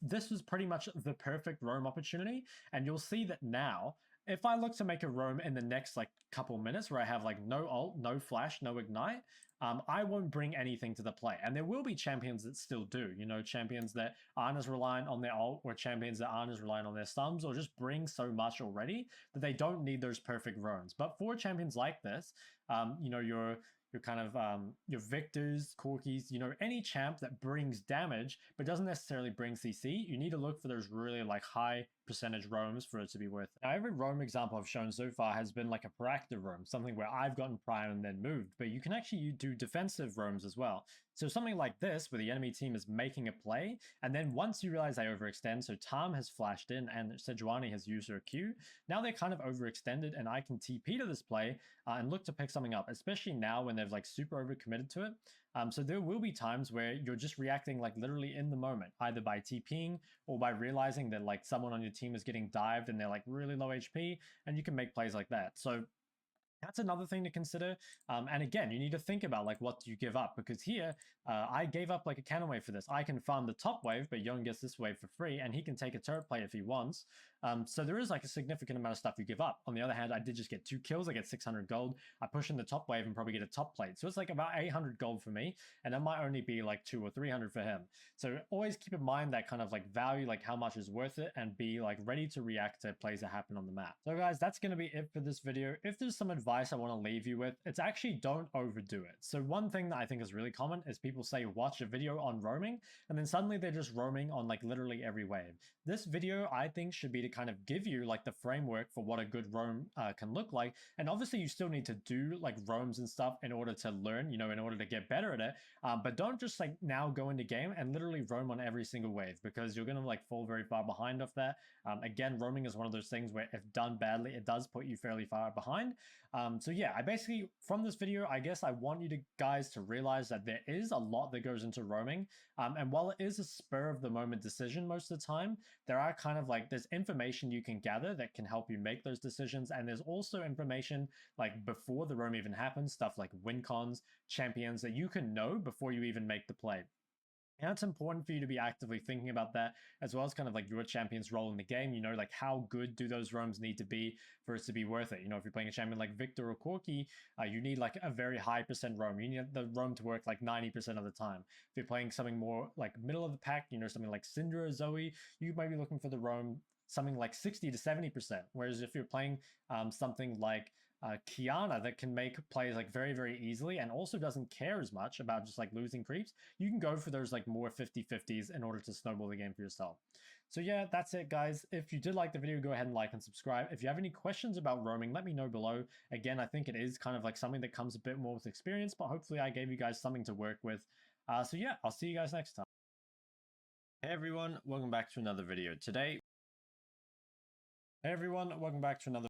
this was pretty much the perfect roam opportunity. And you'll see that now, if I look to make a roam in the next like couple minutes where I have like no ult, no flash, no ignite, I won't bring anything to the play. And there will be champions that still do, champions that aren't as reliant on their ult, or champions that aren't as reliant on their stuns, or just bring so much already that they don't need those perfect roams. But for champions like this, your kind of your Victors, Corkis, any champ that brings damage but doesn't necessarily bring CC, you need to look for those really like high percentage roams for it to be worth it. Now, every roam example I've shown so far has been like a proactive roam, something where I've gotten prime and then moved, but you can actually do defensive roams as well. So something like this, where the enemy team is making a play, and then once you realize they overextend, so Tahm has flashed in and Sejuani has used her Q, now they're kind of overextended and I can TP to this play and look to pick something up, especially now when they've like super overcommitted to it. So there will be times where you're just reacting like literally in the moment, either by TPing or by realizing that like someone on your team is getting dived and they're like really low HP, and you can make plays like that. So that's another thing to consider. And again, you need to think about like what do you give up, because here I gave up like a cannon wave for this. I can farm the top wave, but Yone gets this wave for free, and he can take a turret play if he wants. So there is like a significant amount of stuff you give up. On the other hand, I did just get 2 kills. I get 600 gold. I push in the top wave and probably get a top plate. So it's like about 800 gold for me, and it might only be like 200 or 300 for him. So always keep in mind that kind of like value, like how much is worth it, and be like ready to react to plays that happen on the map. So guys, that's going to be it for this video. If there's some advice I want to leave you with, it's actually don't overdo it. So one thing that I think is really common is people say watch a video on roaming, and then suddenly they're just roaming on like literally every wave. This video I think should be to kind of give you like the framework for what a good roam can look like. And obviously you still need to do like roams and stuff in order to learn, in order to get better at it. But don't just like now go into game and literally roam on every single wave, because you're going to like fall very far behind off that. Again, roaming is one of those things where if done badly, it does put you fairly far behind. So yeah, I basically, from this video, I guess I want you guys to realize that there is a lot that goes into roaming. And while it is a spur of the moment decision most of the time, there are kind of like, there's information you can gather that can help you make those decisions. And there's also information like before the roam even happens, stuff like win cons, champions that you can know before you even make the play. And it's important for you to be actively thinking about that, as well as kind of like your champion's role in the game. Like how good do those roams need to be for it to be worth it? If you're playing a champion like Victor or Corki, you need like a very high percent roam. You need the roam to work like 90% of the time. If you're playing something more like middle of the pack, something like Syndra or Zoe, you might be looking for the roam something like 60 to 70%. Whereas if you're playing something like Qiyana that can make plays like very, very easily and also doesn't care as much about just like losing creeps, you can go for those like more 50-50s in order to snowball the game for yourself. So yeah, that's it guys. If you did like the video, go ahead and like and subscribe. If you have any questions about roaming, let me know below. Again, I think it is kind of like something that comes a bit more with experience, but hopefully I gave you guys something to work with. So yeah, I'll see you guys next time. Hey everyone, welcome back to another video. Hey everyone, welcome back to another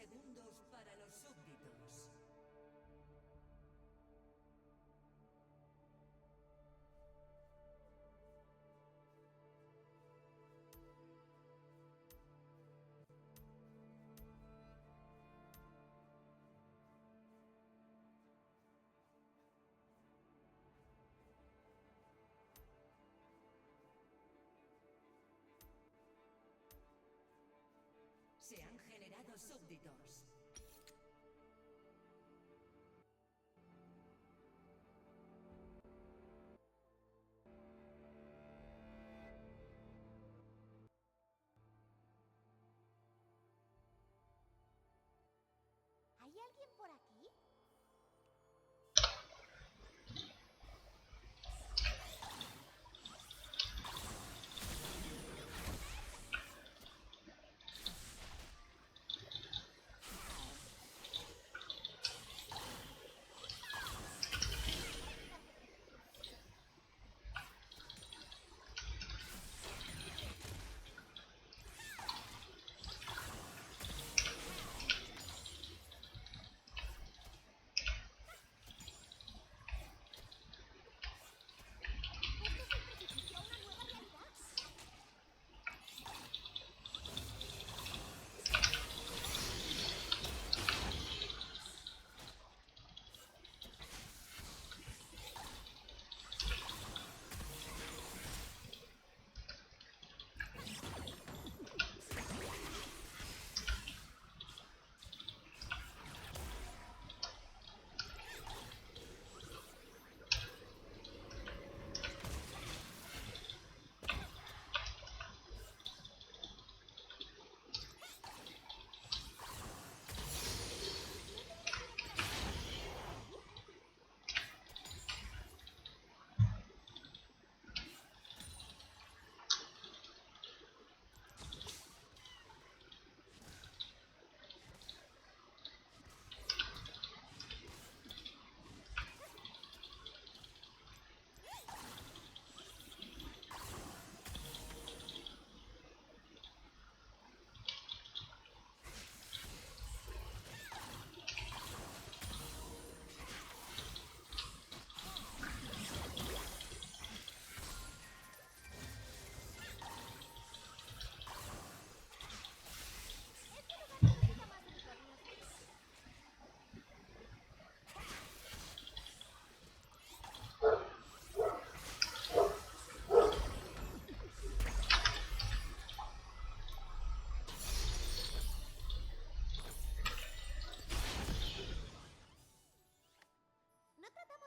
segundos para los súbditos. Se han generado súbditos. ¿Hay alguien por aquí?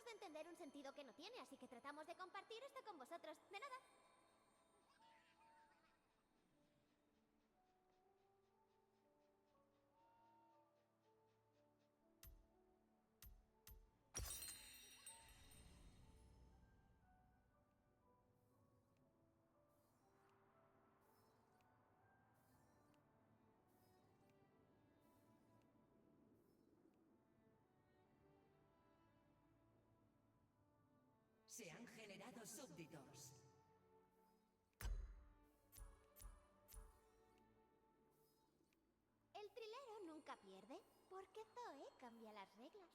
Entender un sentido que no tiene, así que tratamos de compartir esto con vosotros. De nada. Se han generado súbditos. El trilero nunca pierde, porque Zoe cambia las reglas.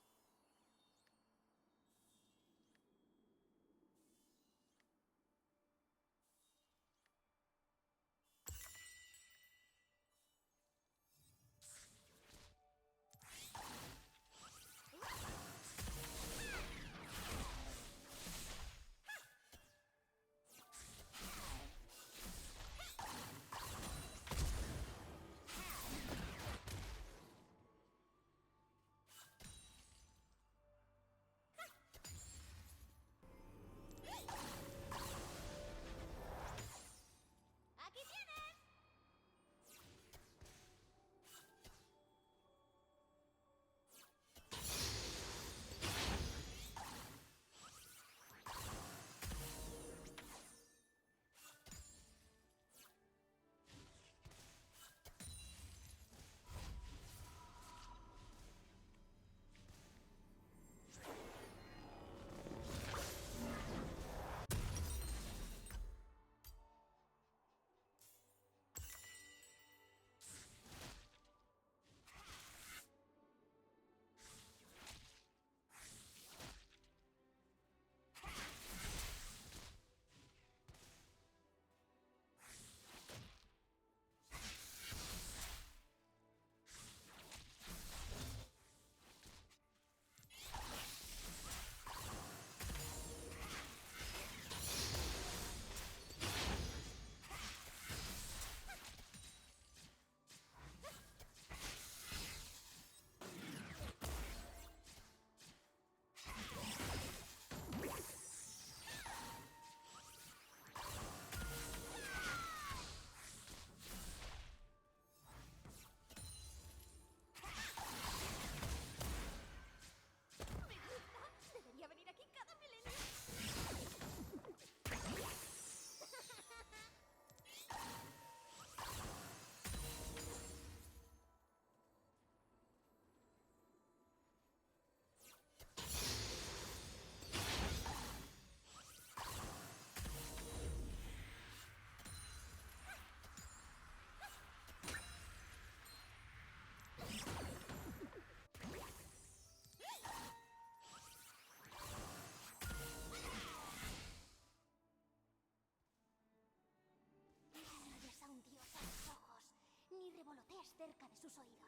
cerca de sus oídos.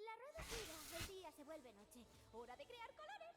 La rueda gira, el día se vuelve noche. ¡Hora de crear colores!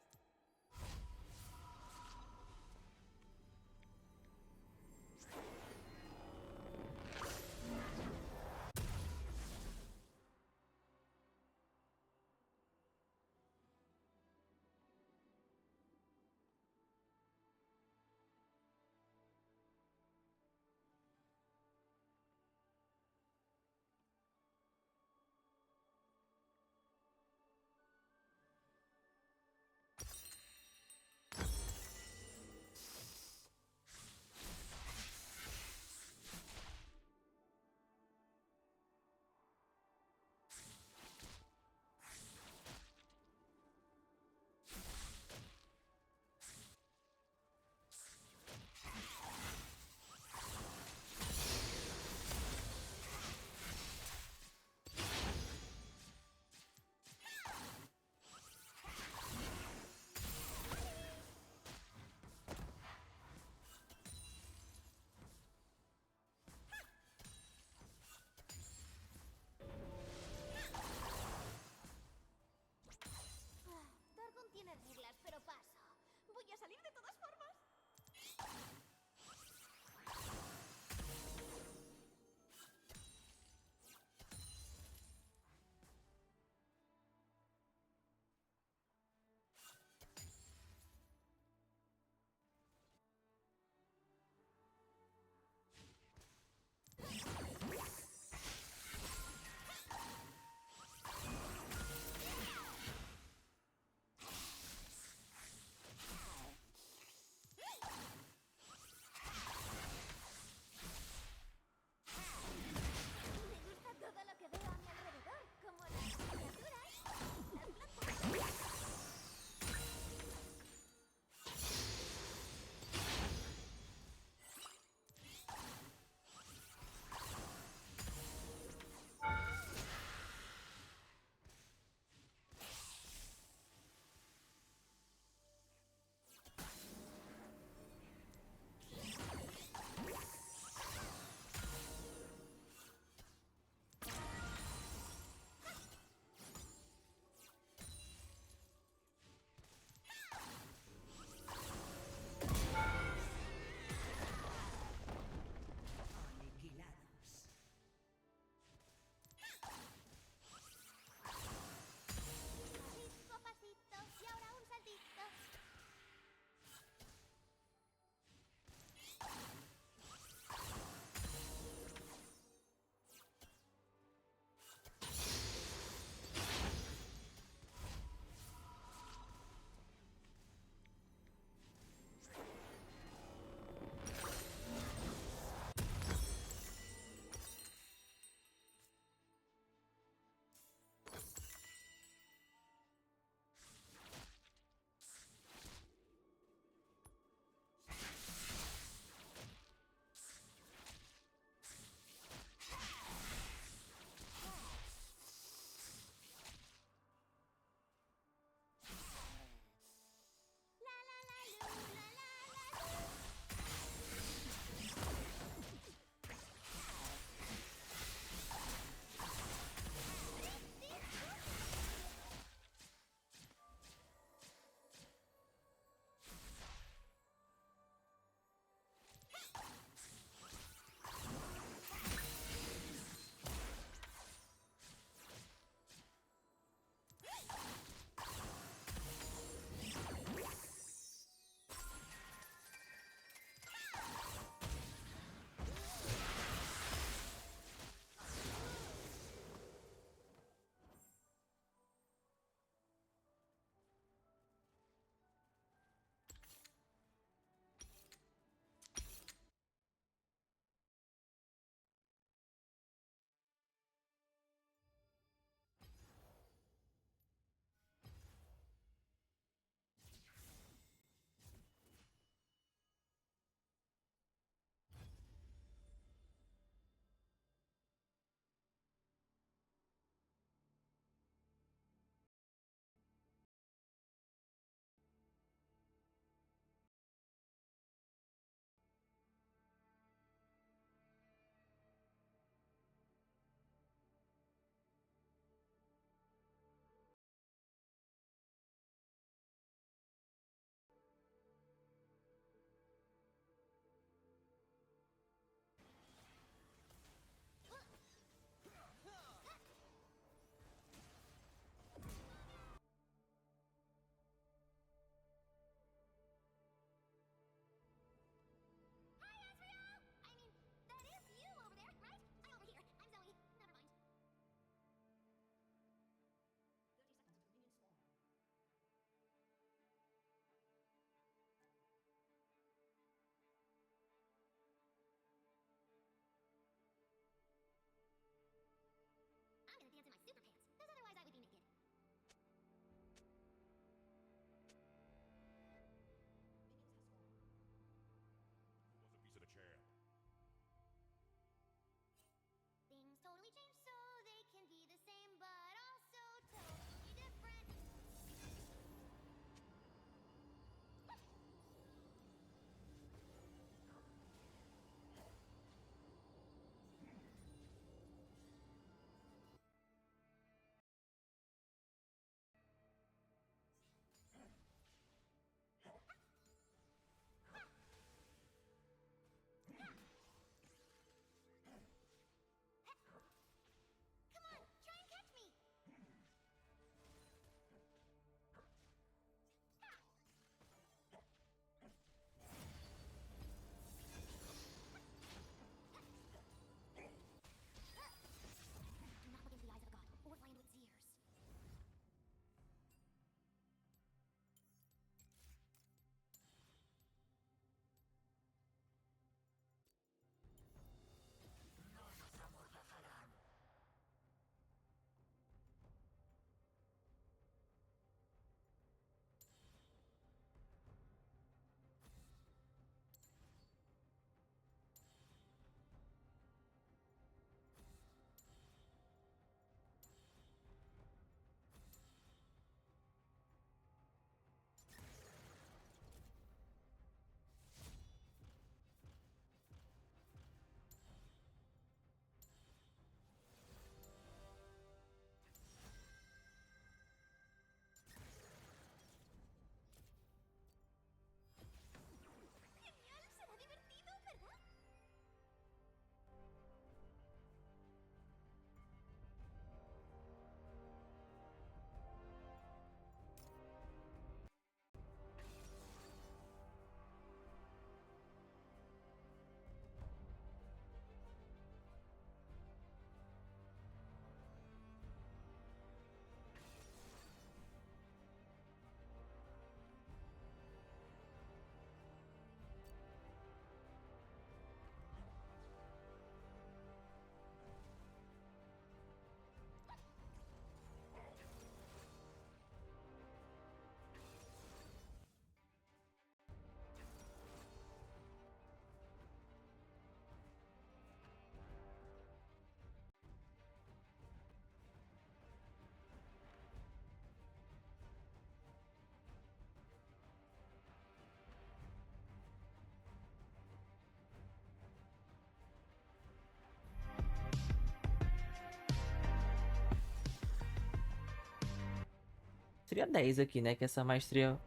maestria 10 aqui, né? Que essa maestria...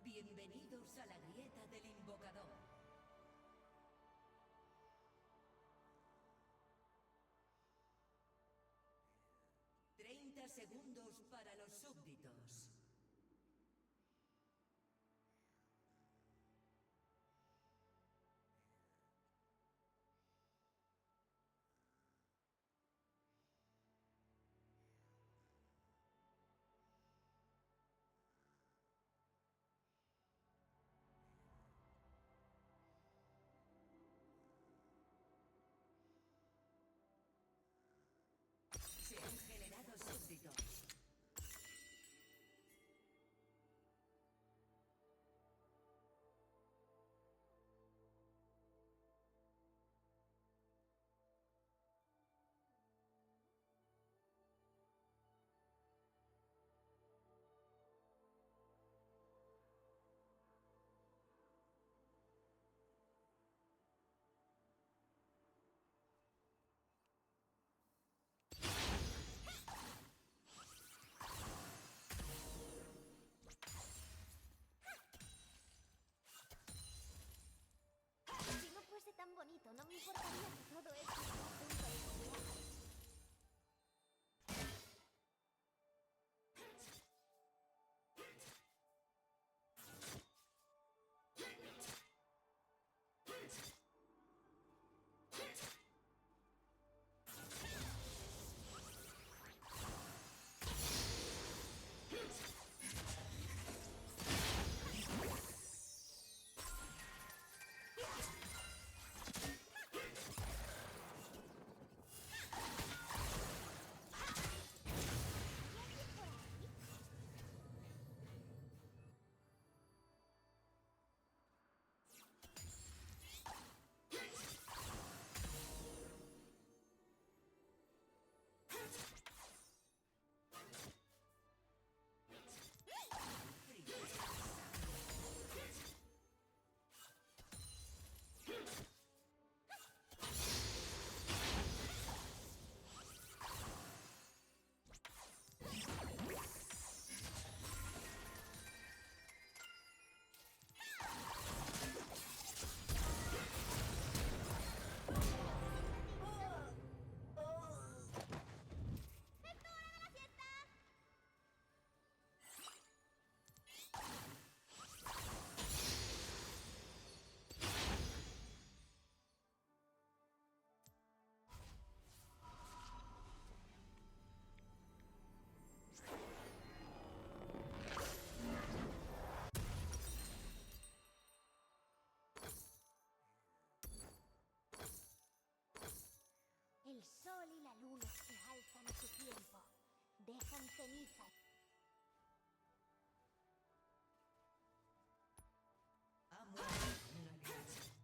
Bienvenidos a la grieta del invocador. 30 segundos para los súbditos. Se han generado súbditos. Si no fuese tan bonito, no me importaría que todo esto esté a punto de cambiar. El sol y la luna se alzan a su tiempo. Dejan ceniza. Ha muerto una casa.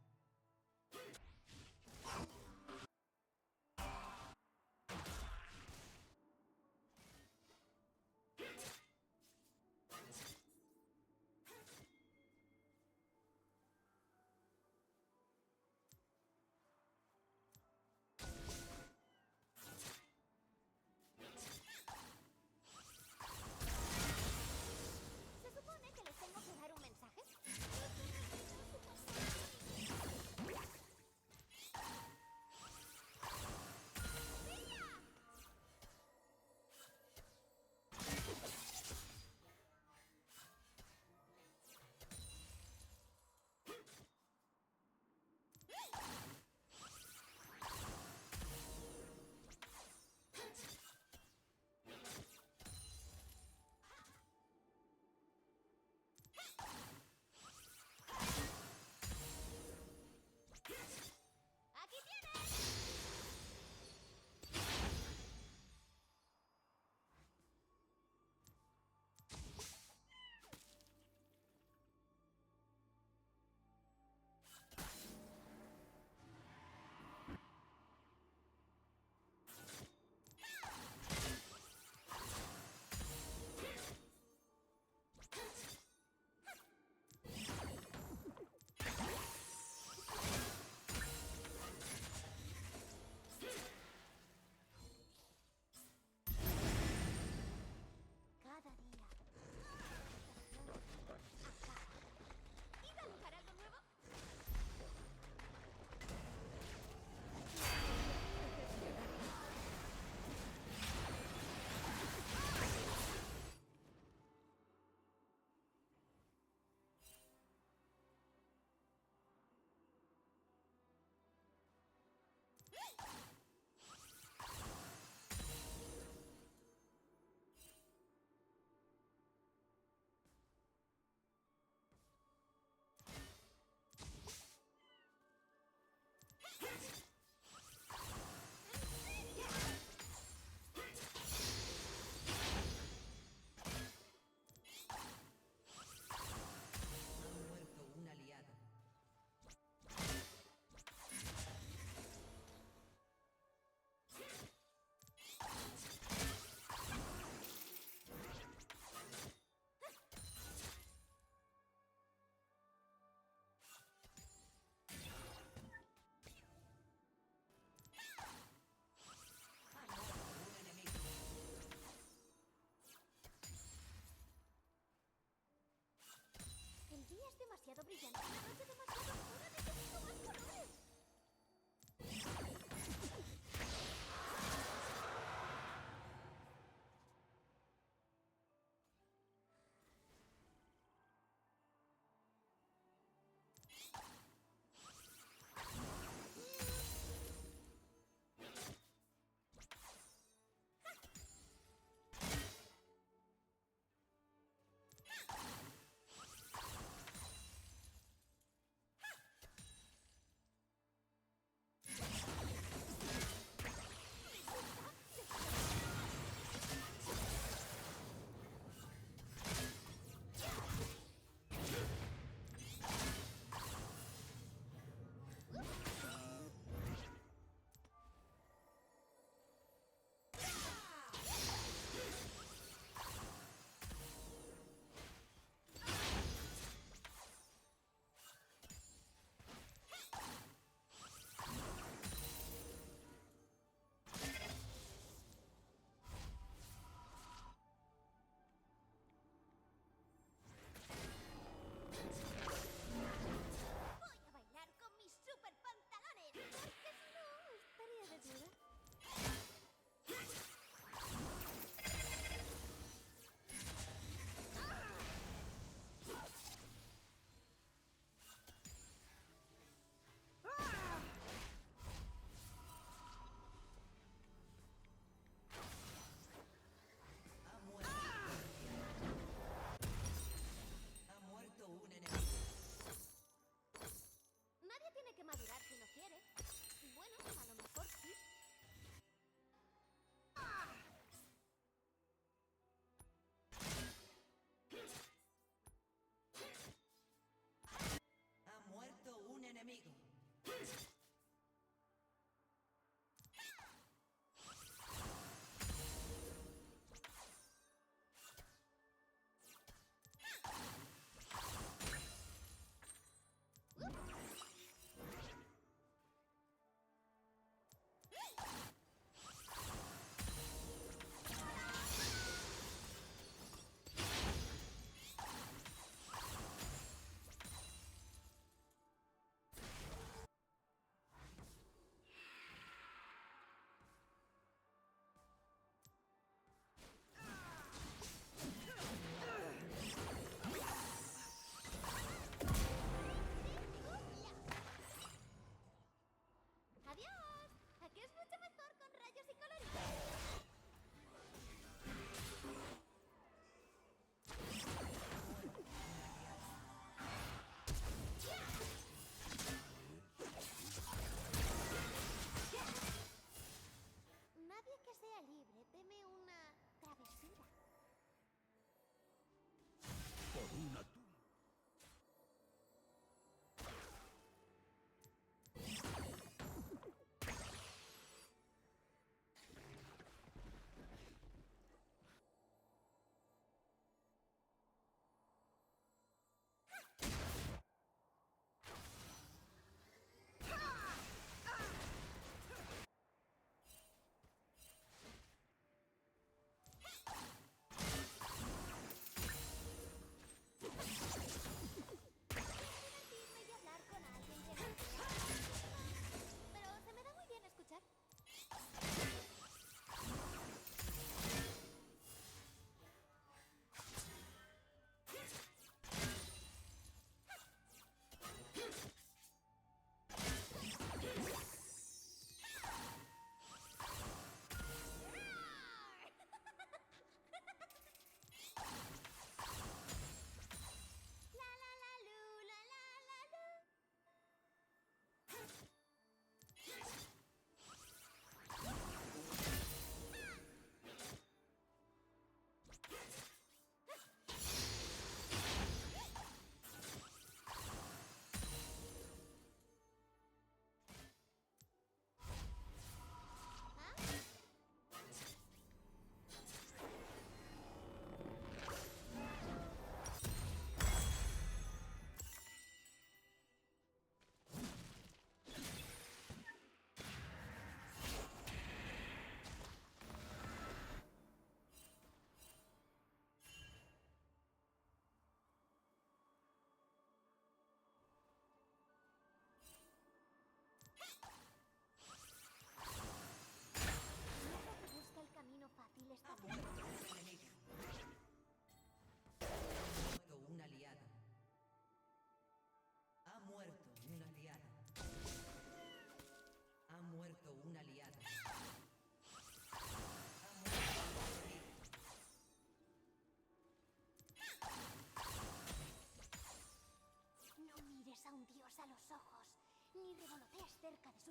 es demasiado brillante, una noche demasiado oscura, necesito más colores.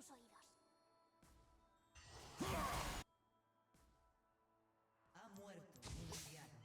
sus oídos. Ha muerto un anciano.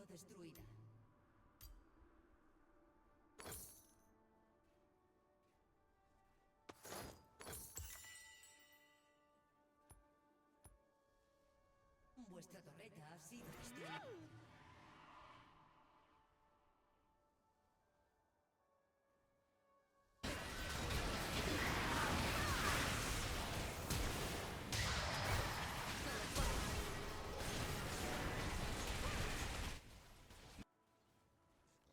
destruida. Vuestra torreta ha sido destruida.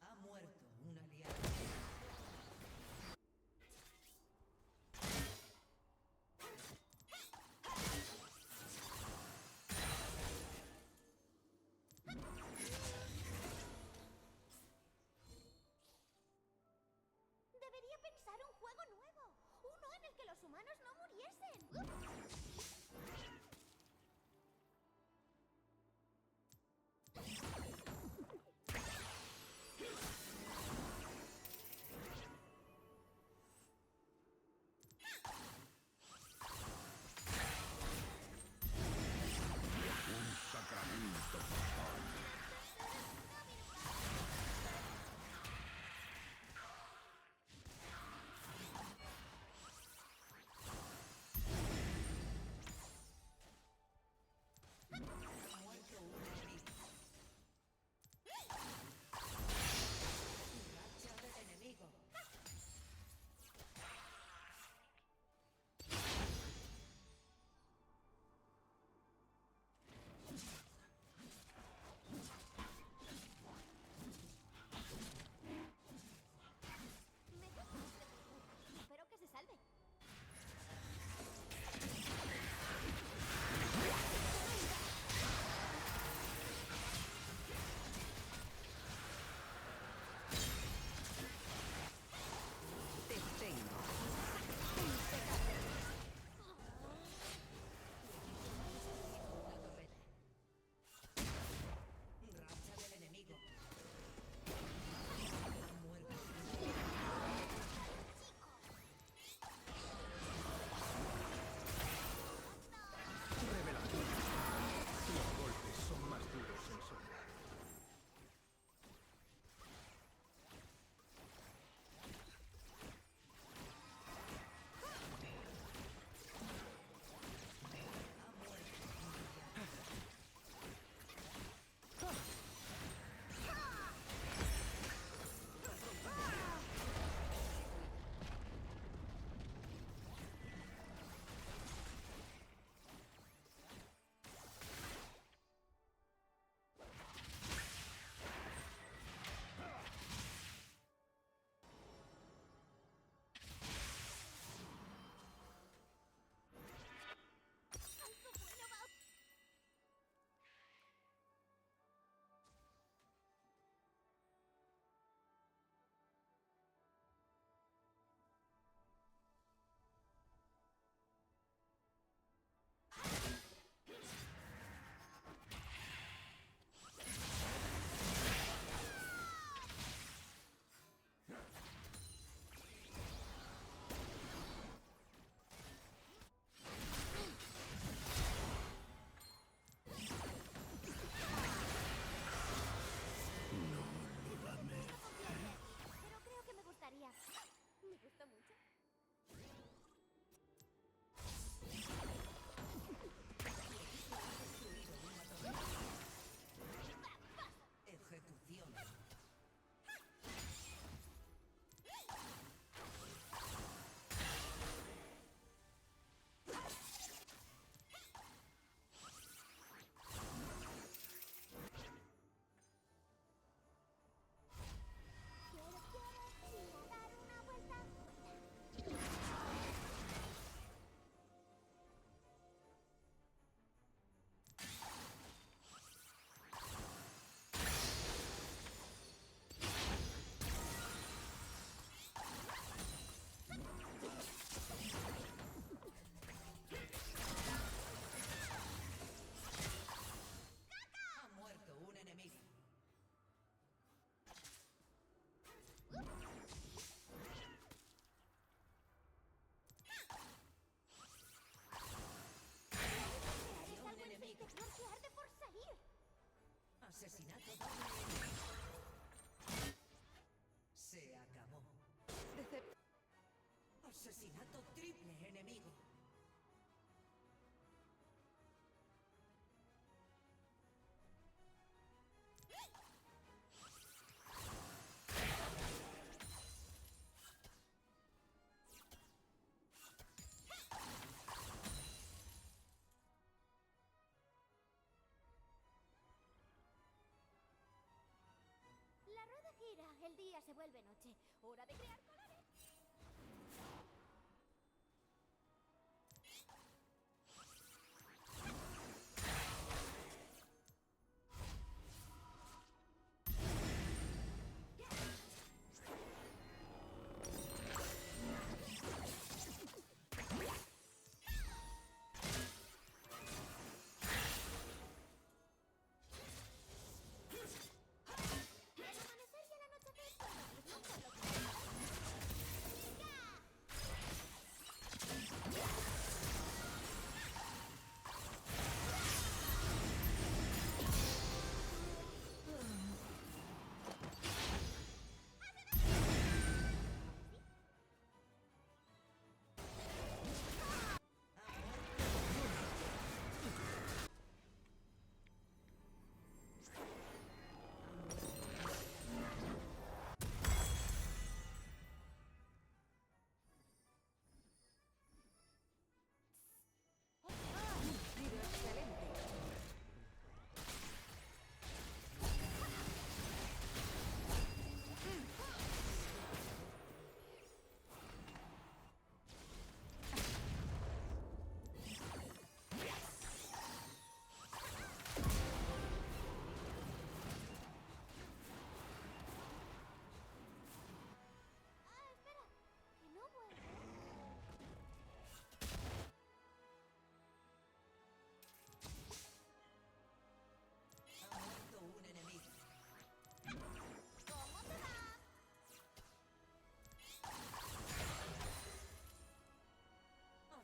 Ha muerto un aliado. Asesinato doble. Se acabó. Asesinato triple enemigo. La rueda gira, el día se vuelve noche. Hora de crear colores. El amanecer y el anochecer son lo mismo, por lo que... Tiro excelente. Ah, espera, que no vuelve. Ha muerto un enemigo. ¿Cómo te va?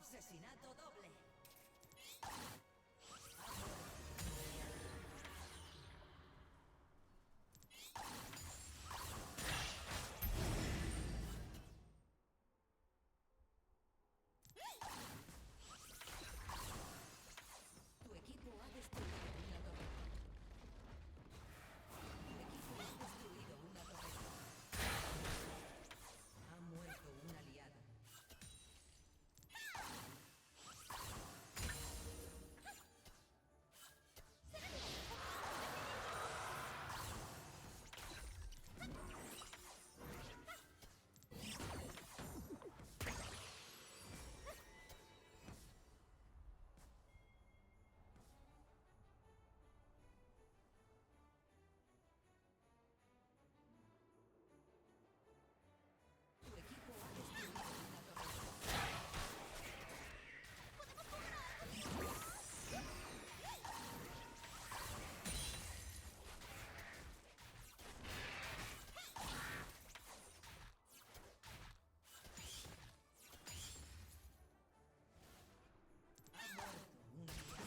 Asesinato doble. Tu equipo ha destruido una torreta. Tu equipo ha destruido una torreta. Ha muerto un aliado. Tu equipo ha destruido una torreta. Ha muerto un aliado.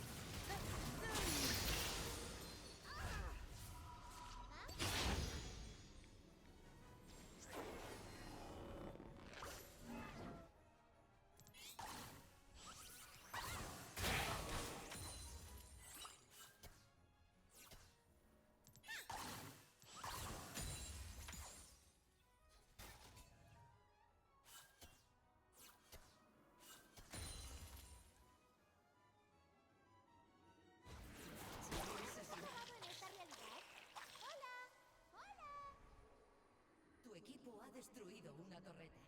¿Trabajado en esta realidad? ¡Hola! ¡Hola! Tu equipo ha destruido una torreta.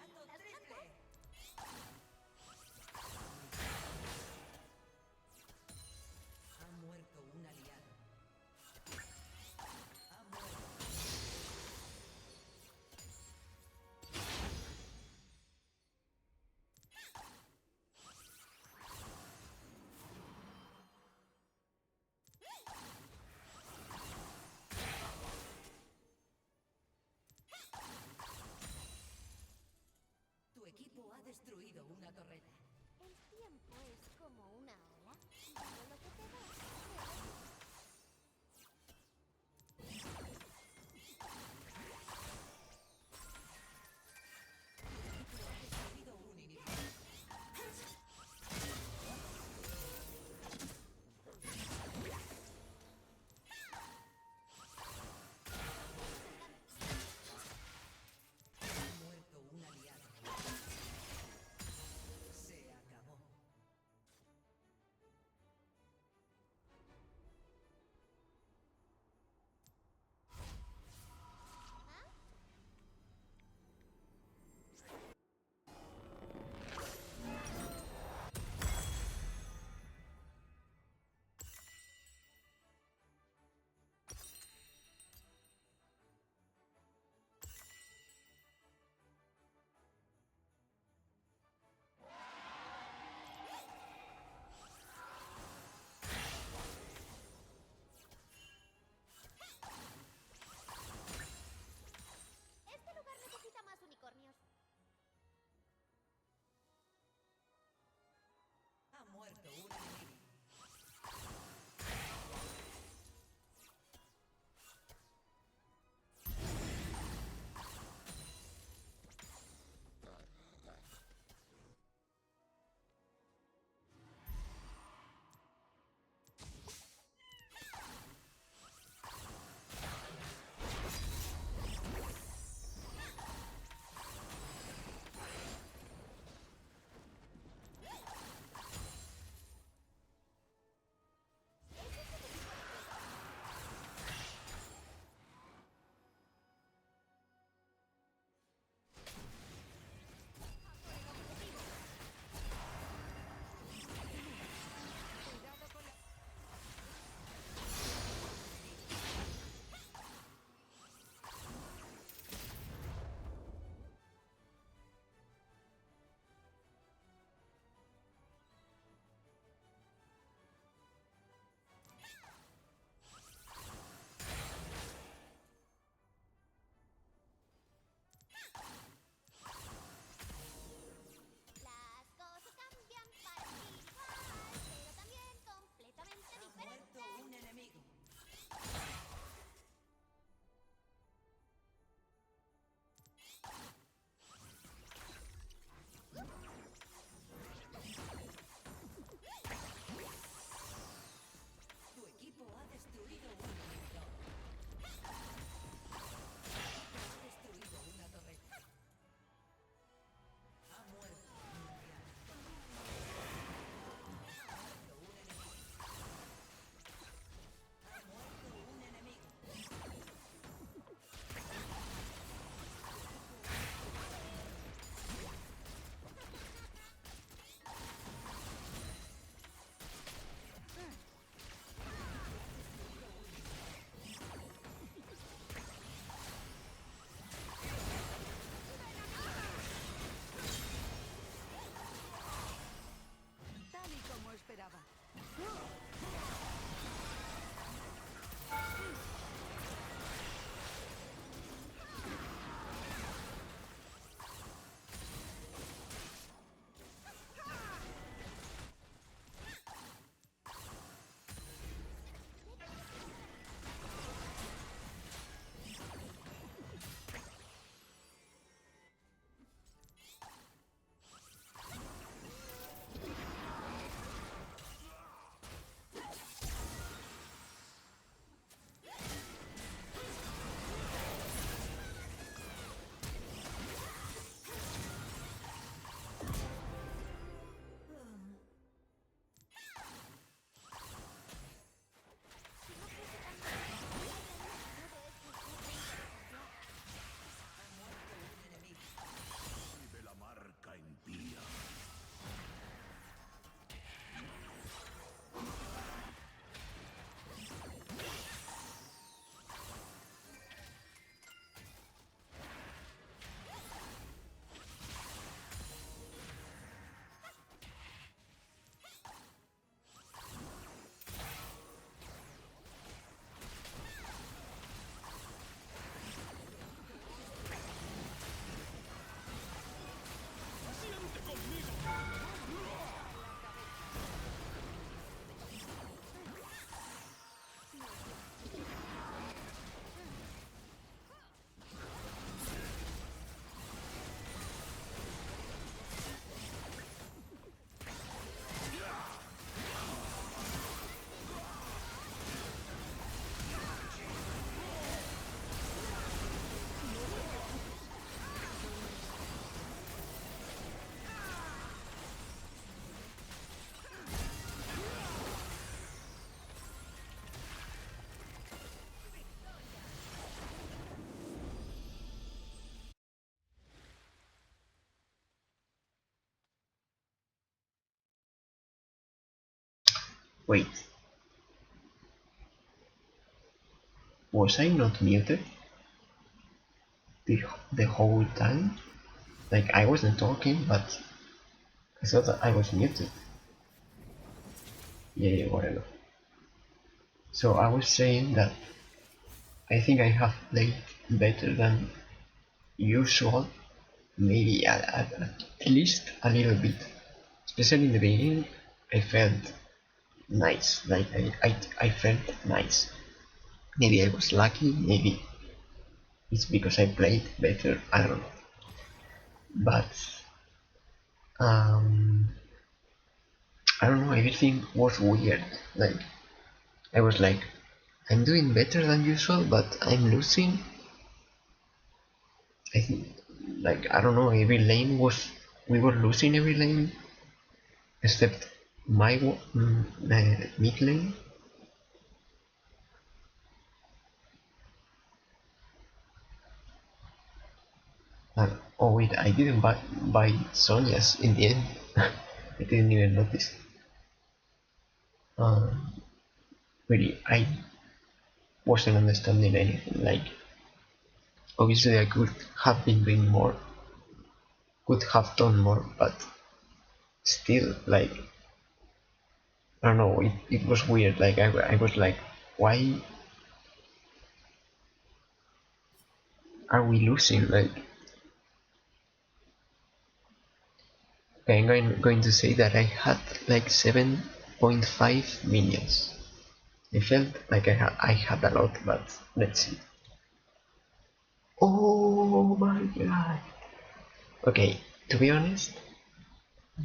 Asesinato triple. Ha muerto un aliado. Ha muerto. Tu equipo ha destruido una torreta. El tiempo es como una ola. Todo lo que te da, regresa. Ha destruido un inhibidor. Ha muerto un aliado. Se acabó. Wait, was I not muted the whole time? Like, I wasn't talking, but I thought that I was muted. Yeah, whatever. So I was saying that I think I have played better than usual, maybe at least a little bit. Especially in the beginning, I felt nice. Like I felt nice. Maybe I was lucky. Maybe it's because I played better. I don't know. But um, I don't know. Everything was weird. Like I was like, I'm doing better than usual, but I'm losing. I think, like I don't know. Every lane was we were losing every lane except my mid lane. Oh wait, I didn't buy Sonia's in the end. I didn't even notice. Really, I wasn't understanding anything. Like, obviously I could have been doing more, could have done more, but still, like, I don't know, it was weird. Like, I was like, why are we losing? Like, okay, I'm going to say that I had like 7.5 millions. I felt like I had a lot, but let's see. Oh my god. Okay, to be honest,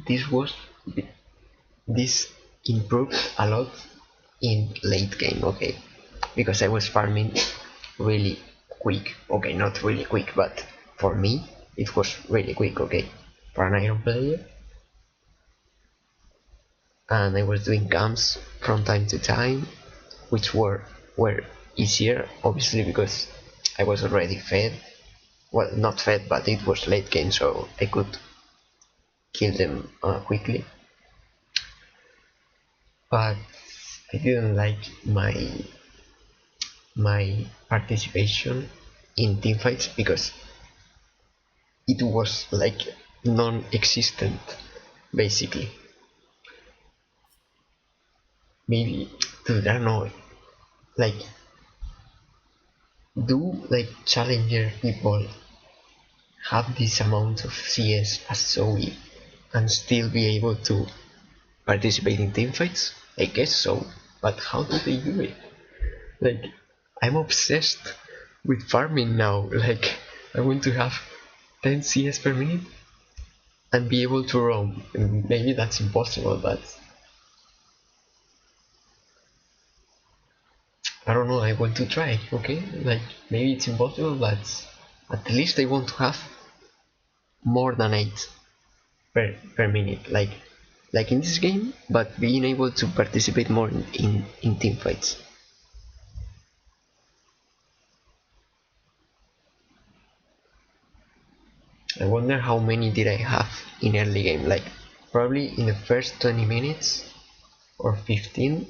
this was this improved a lot in late game, okay, because I was farming really quick. Okay, not really quick, but for me it was really quick, okay, for an iron player. And I was doing camps from time to time, which were easier, obviously, because I was already fed. Well, not fed, but it was late game, so I could kill them quickly. But I didn't like my participation in teamfights because it was like non-existent, basically. Maybe, dude, I don't know, like, do like challenger people have this amount of CS as Zoe and still be able to participate in teamfights? I guess so, but how do they do it? Like, I'm obsessed with farming now. Like, I want to have 10 CS per minute and be able to roam. And maybe that's impossible, but I don't know. I want to try. Okay, like maybe it's impossible, but at least I want to have more than 8 per minute. Like in this game, but being able to participate more in team fights. I wonder how many did I have in early game. Like probably in the first 20 minutes or 15,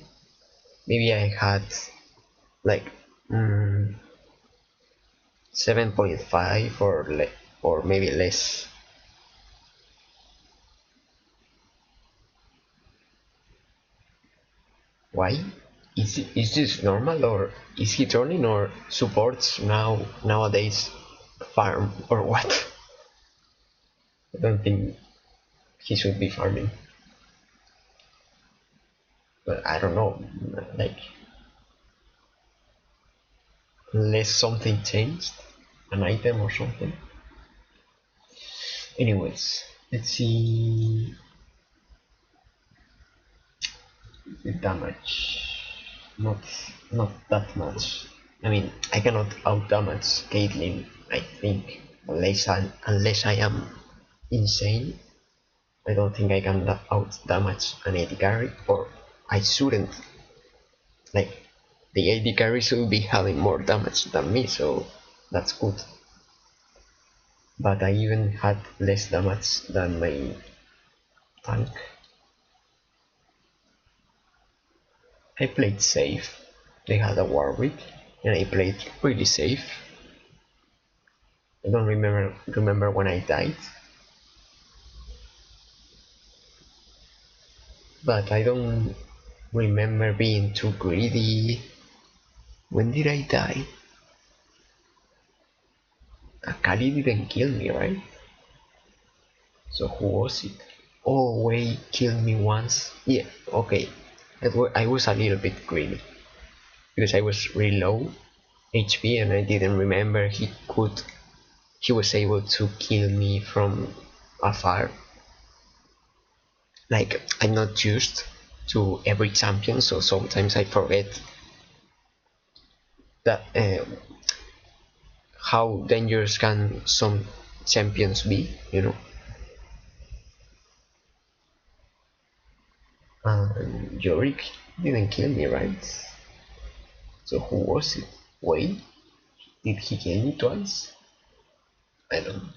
maybe I had like 7.5 or maybe less. Why? Is this normal, or is he turning, or supports nowadays farm, or what? I don't think he should be farming. But I don't know, like unless something changed, an item or something. Anyways, let's see the damage. Not that much. I mean, I cannot out damage Caitlyn, I think, unless I am insane. I don't think I can out damage an AD carry, or I shouldn't. Like, the AD carry should be having more damage than me, so that's good. But I even had less damage than my tank. I played safe. They had a Warwick, and I played really safe. I don't remember when I died, but I don't remember being too greedy. When did I die? Akali didn't kill me, right? So who was it? Oh, Wei killed me once. Yeah, okay. I was a little bit greedy because I was really low HP and I didn't remember he was able to kill me from afar. Like, I'm not used to every champion, so sometimes I forget that how dangerous can some champions be, you know. Yorick didn't kill me, right? So who was it? Wait, did he kill me twice? I don't know.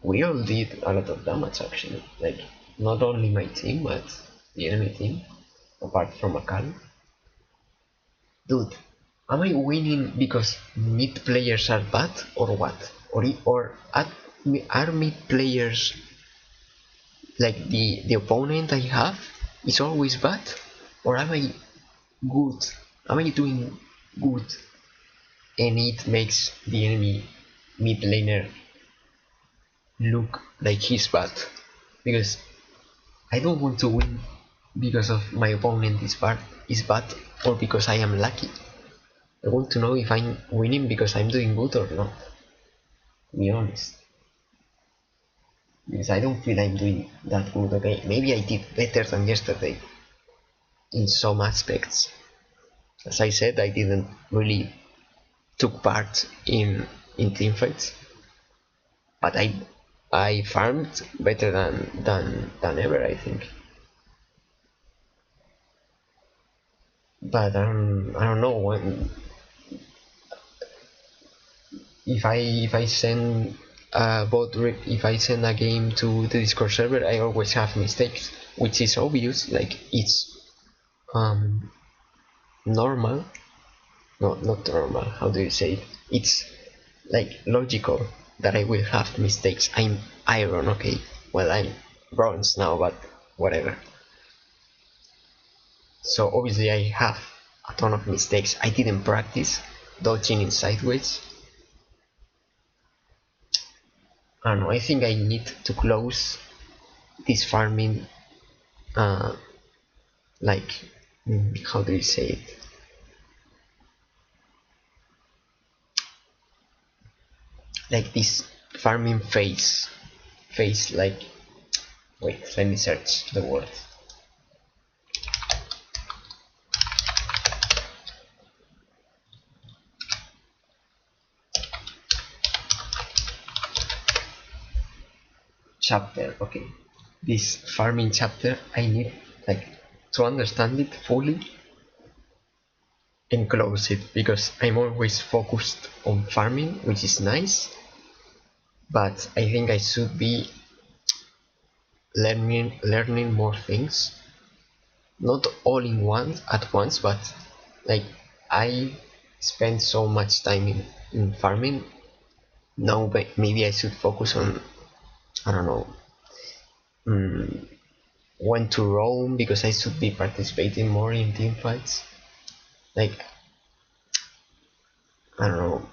We all did a lot of damage actually, like not only my team but the enemy team, apart from Akali. Dude, am I winning because mid players are bad or what? Or are mid players like the opponent I have is always bad? Or am I good? Am I doing good and it makes the enemy mid laner look like he's bad? Because I don't want to win because of my opponent is bad or because I am lucky. I want to know if I'm winning because I'm doing good or not. To be honest. Because I don't feel I'm doing that good, okay? Maybe I did better than yesterday in some aspects. As I said, I didn't really took part in teamfights. But I farmed better than ever, I think. But I don't know when if I send if I send a game to the Discord server, I always have mistakes, which is obvious. Like it's normal. No, not normal. How do you say it? It's like logical that I will have mistakes. I'm iron, okay. Well, I'm bronze now, but whatever. So obviously I have a ton of mistakes. I didn't practice dodging in sideways. I don't know, I think I need to close this farming like how do you say it? Like this farming phase like wait, let me search the word. Chapter, okay. This farming chapter, I need like to understand it fully and close it because I'm always focused on farming, which is nice, but I think I should be learning more things, not all in one at once, but like I spend so much time in farming now, but maybe I should focus on, I don't know, when to roam, because I should be participating more in team fights. Like I don't know,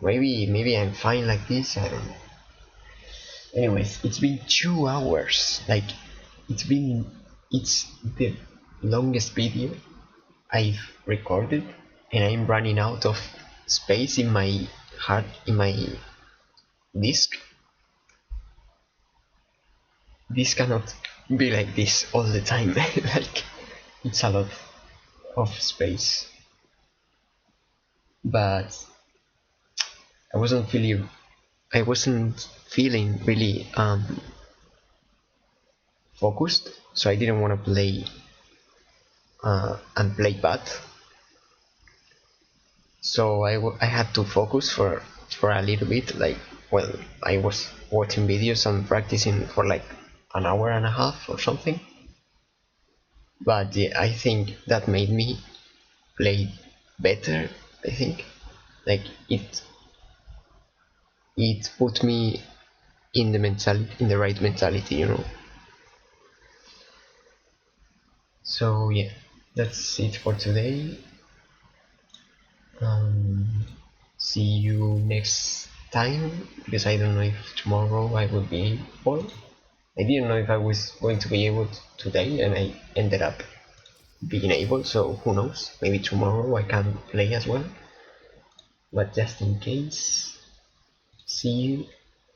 maybe I'm fine like this, I don't know. Anyways, it's been 2 hours. Like it's the longest video I've recorded, and I'm running out of space in my disk. This cannot be like this all the time. Like it's a lot of space. But I wasn't feeling really focused, so I didn't want to play and play bad. So I had to focus for a little bit, like well, I was watching videos and practicing for like an hour and a half or something. But yeah, I think that made me play better. I think like it put me in the right mentality, you know. So yeah, that's it for today. See you next time, because I don't know if tomorrow I will be able. I didn't know if I was going to be able today, and I ended up being able, so who knows, maybe tomorrow I can play as well. But just in case, see you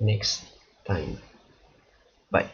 next time. Bye.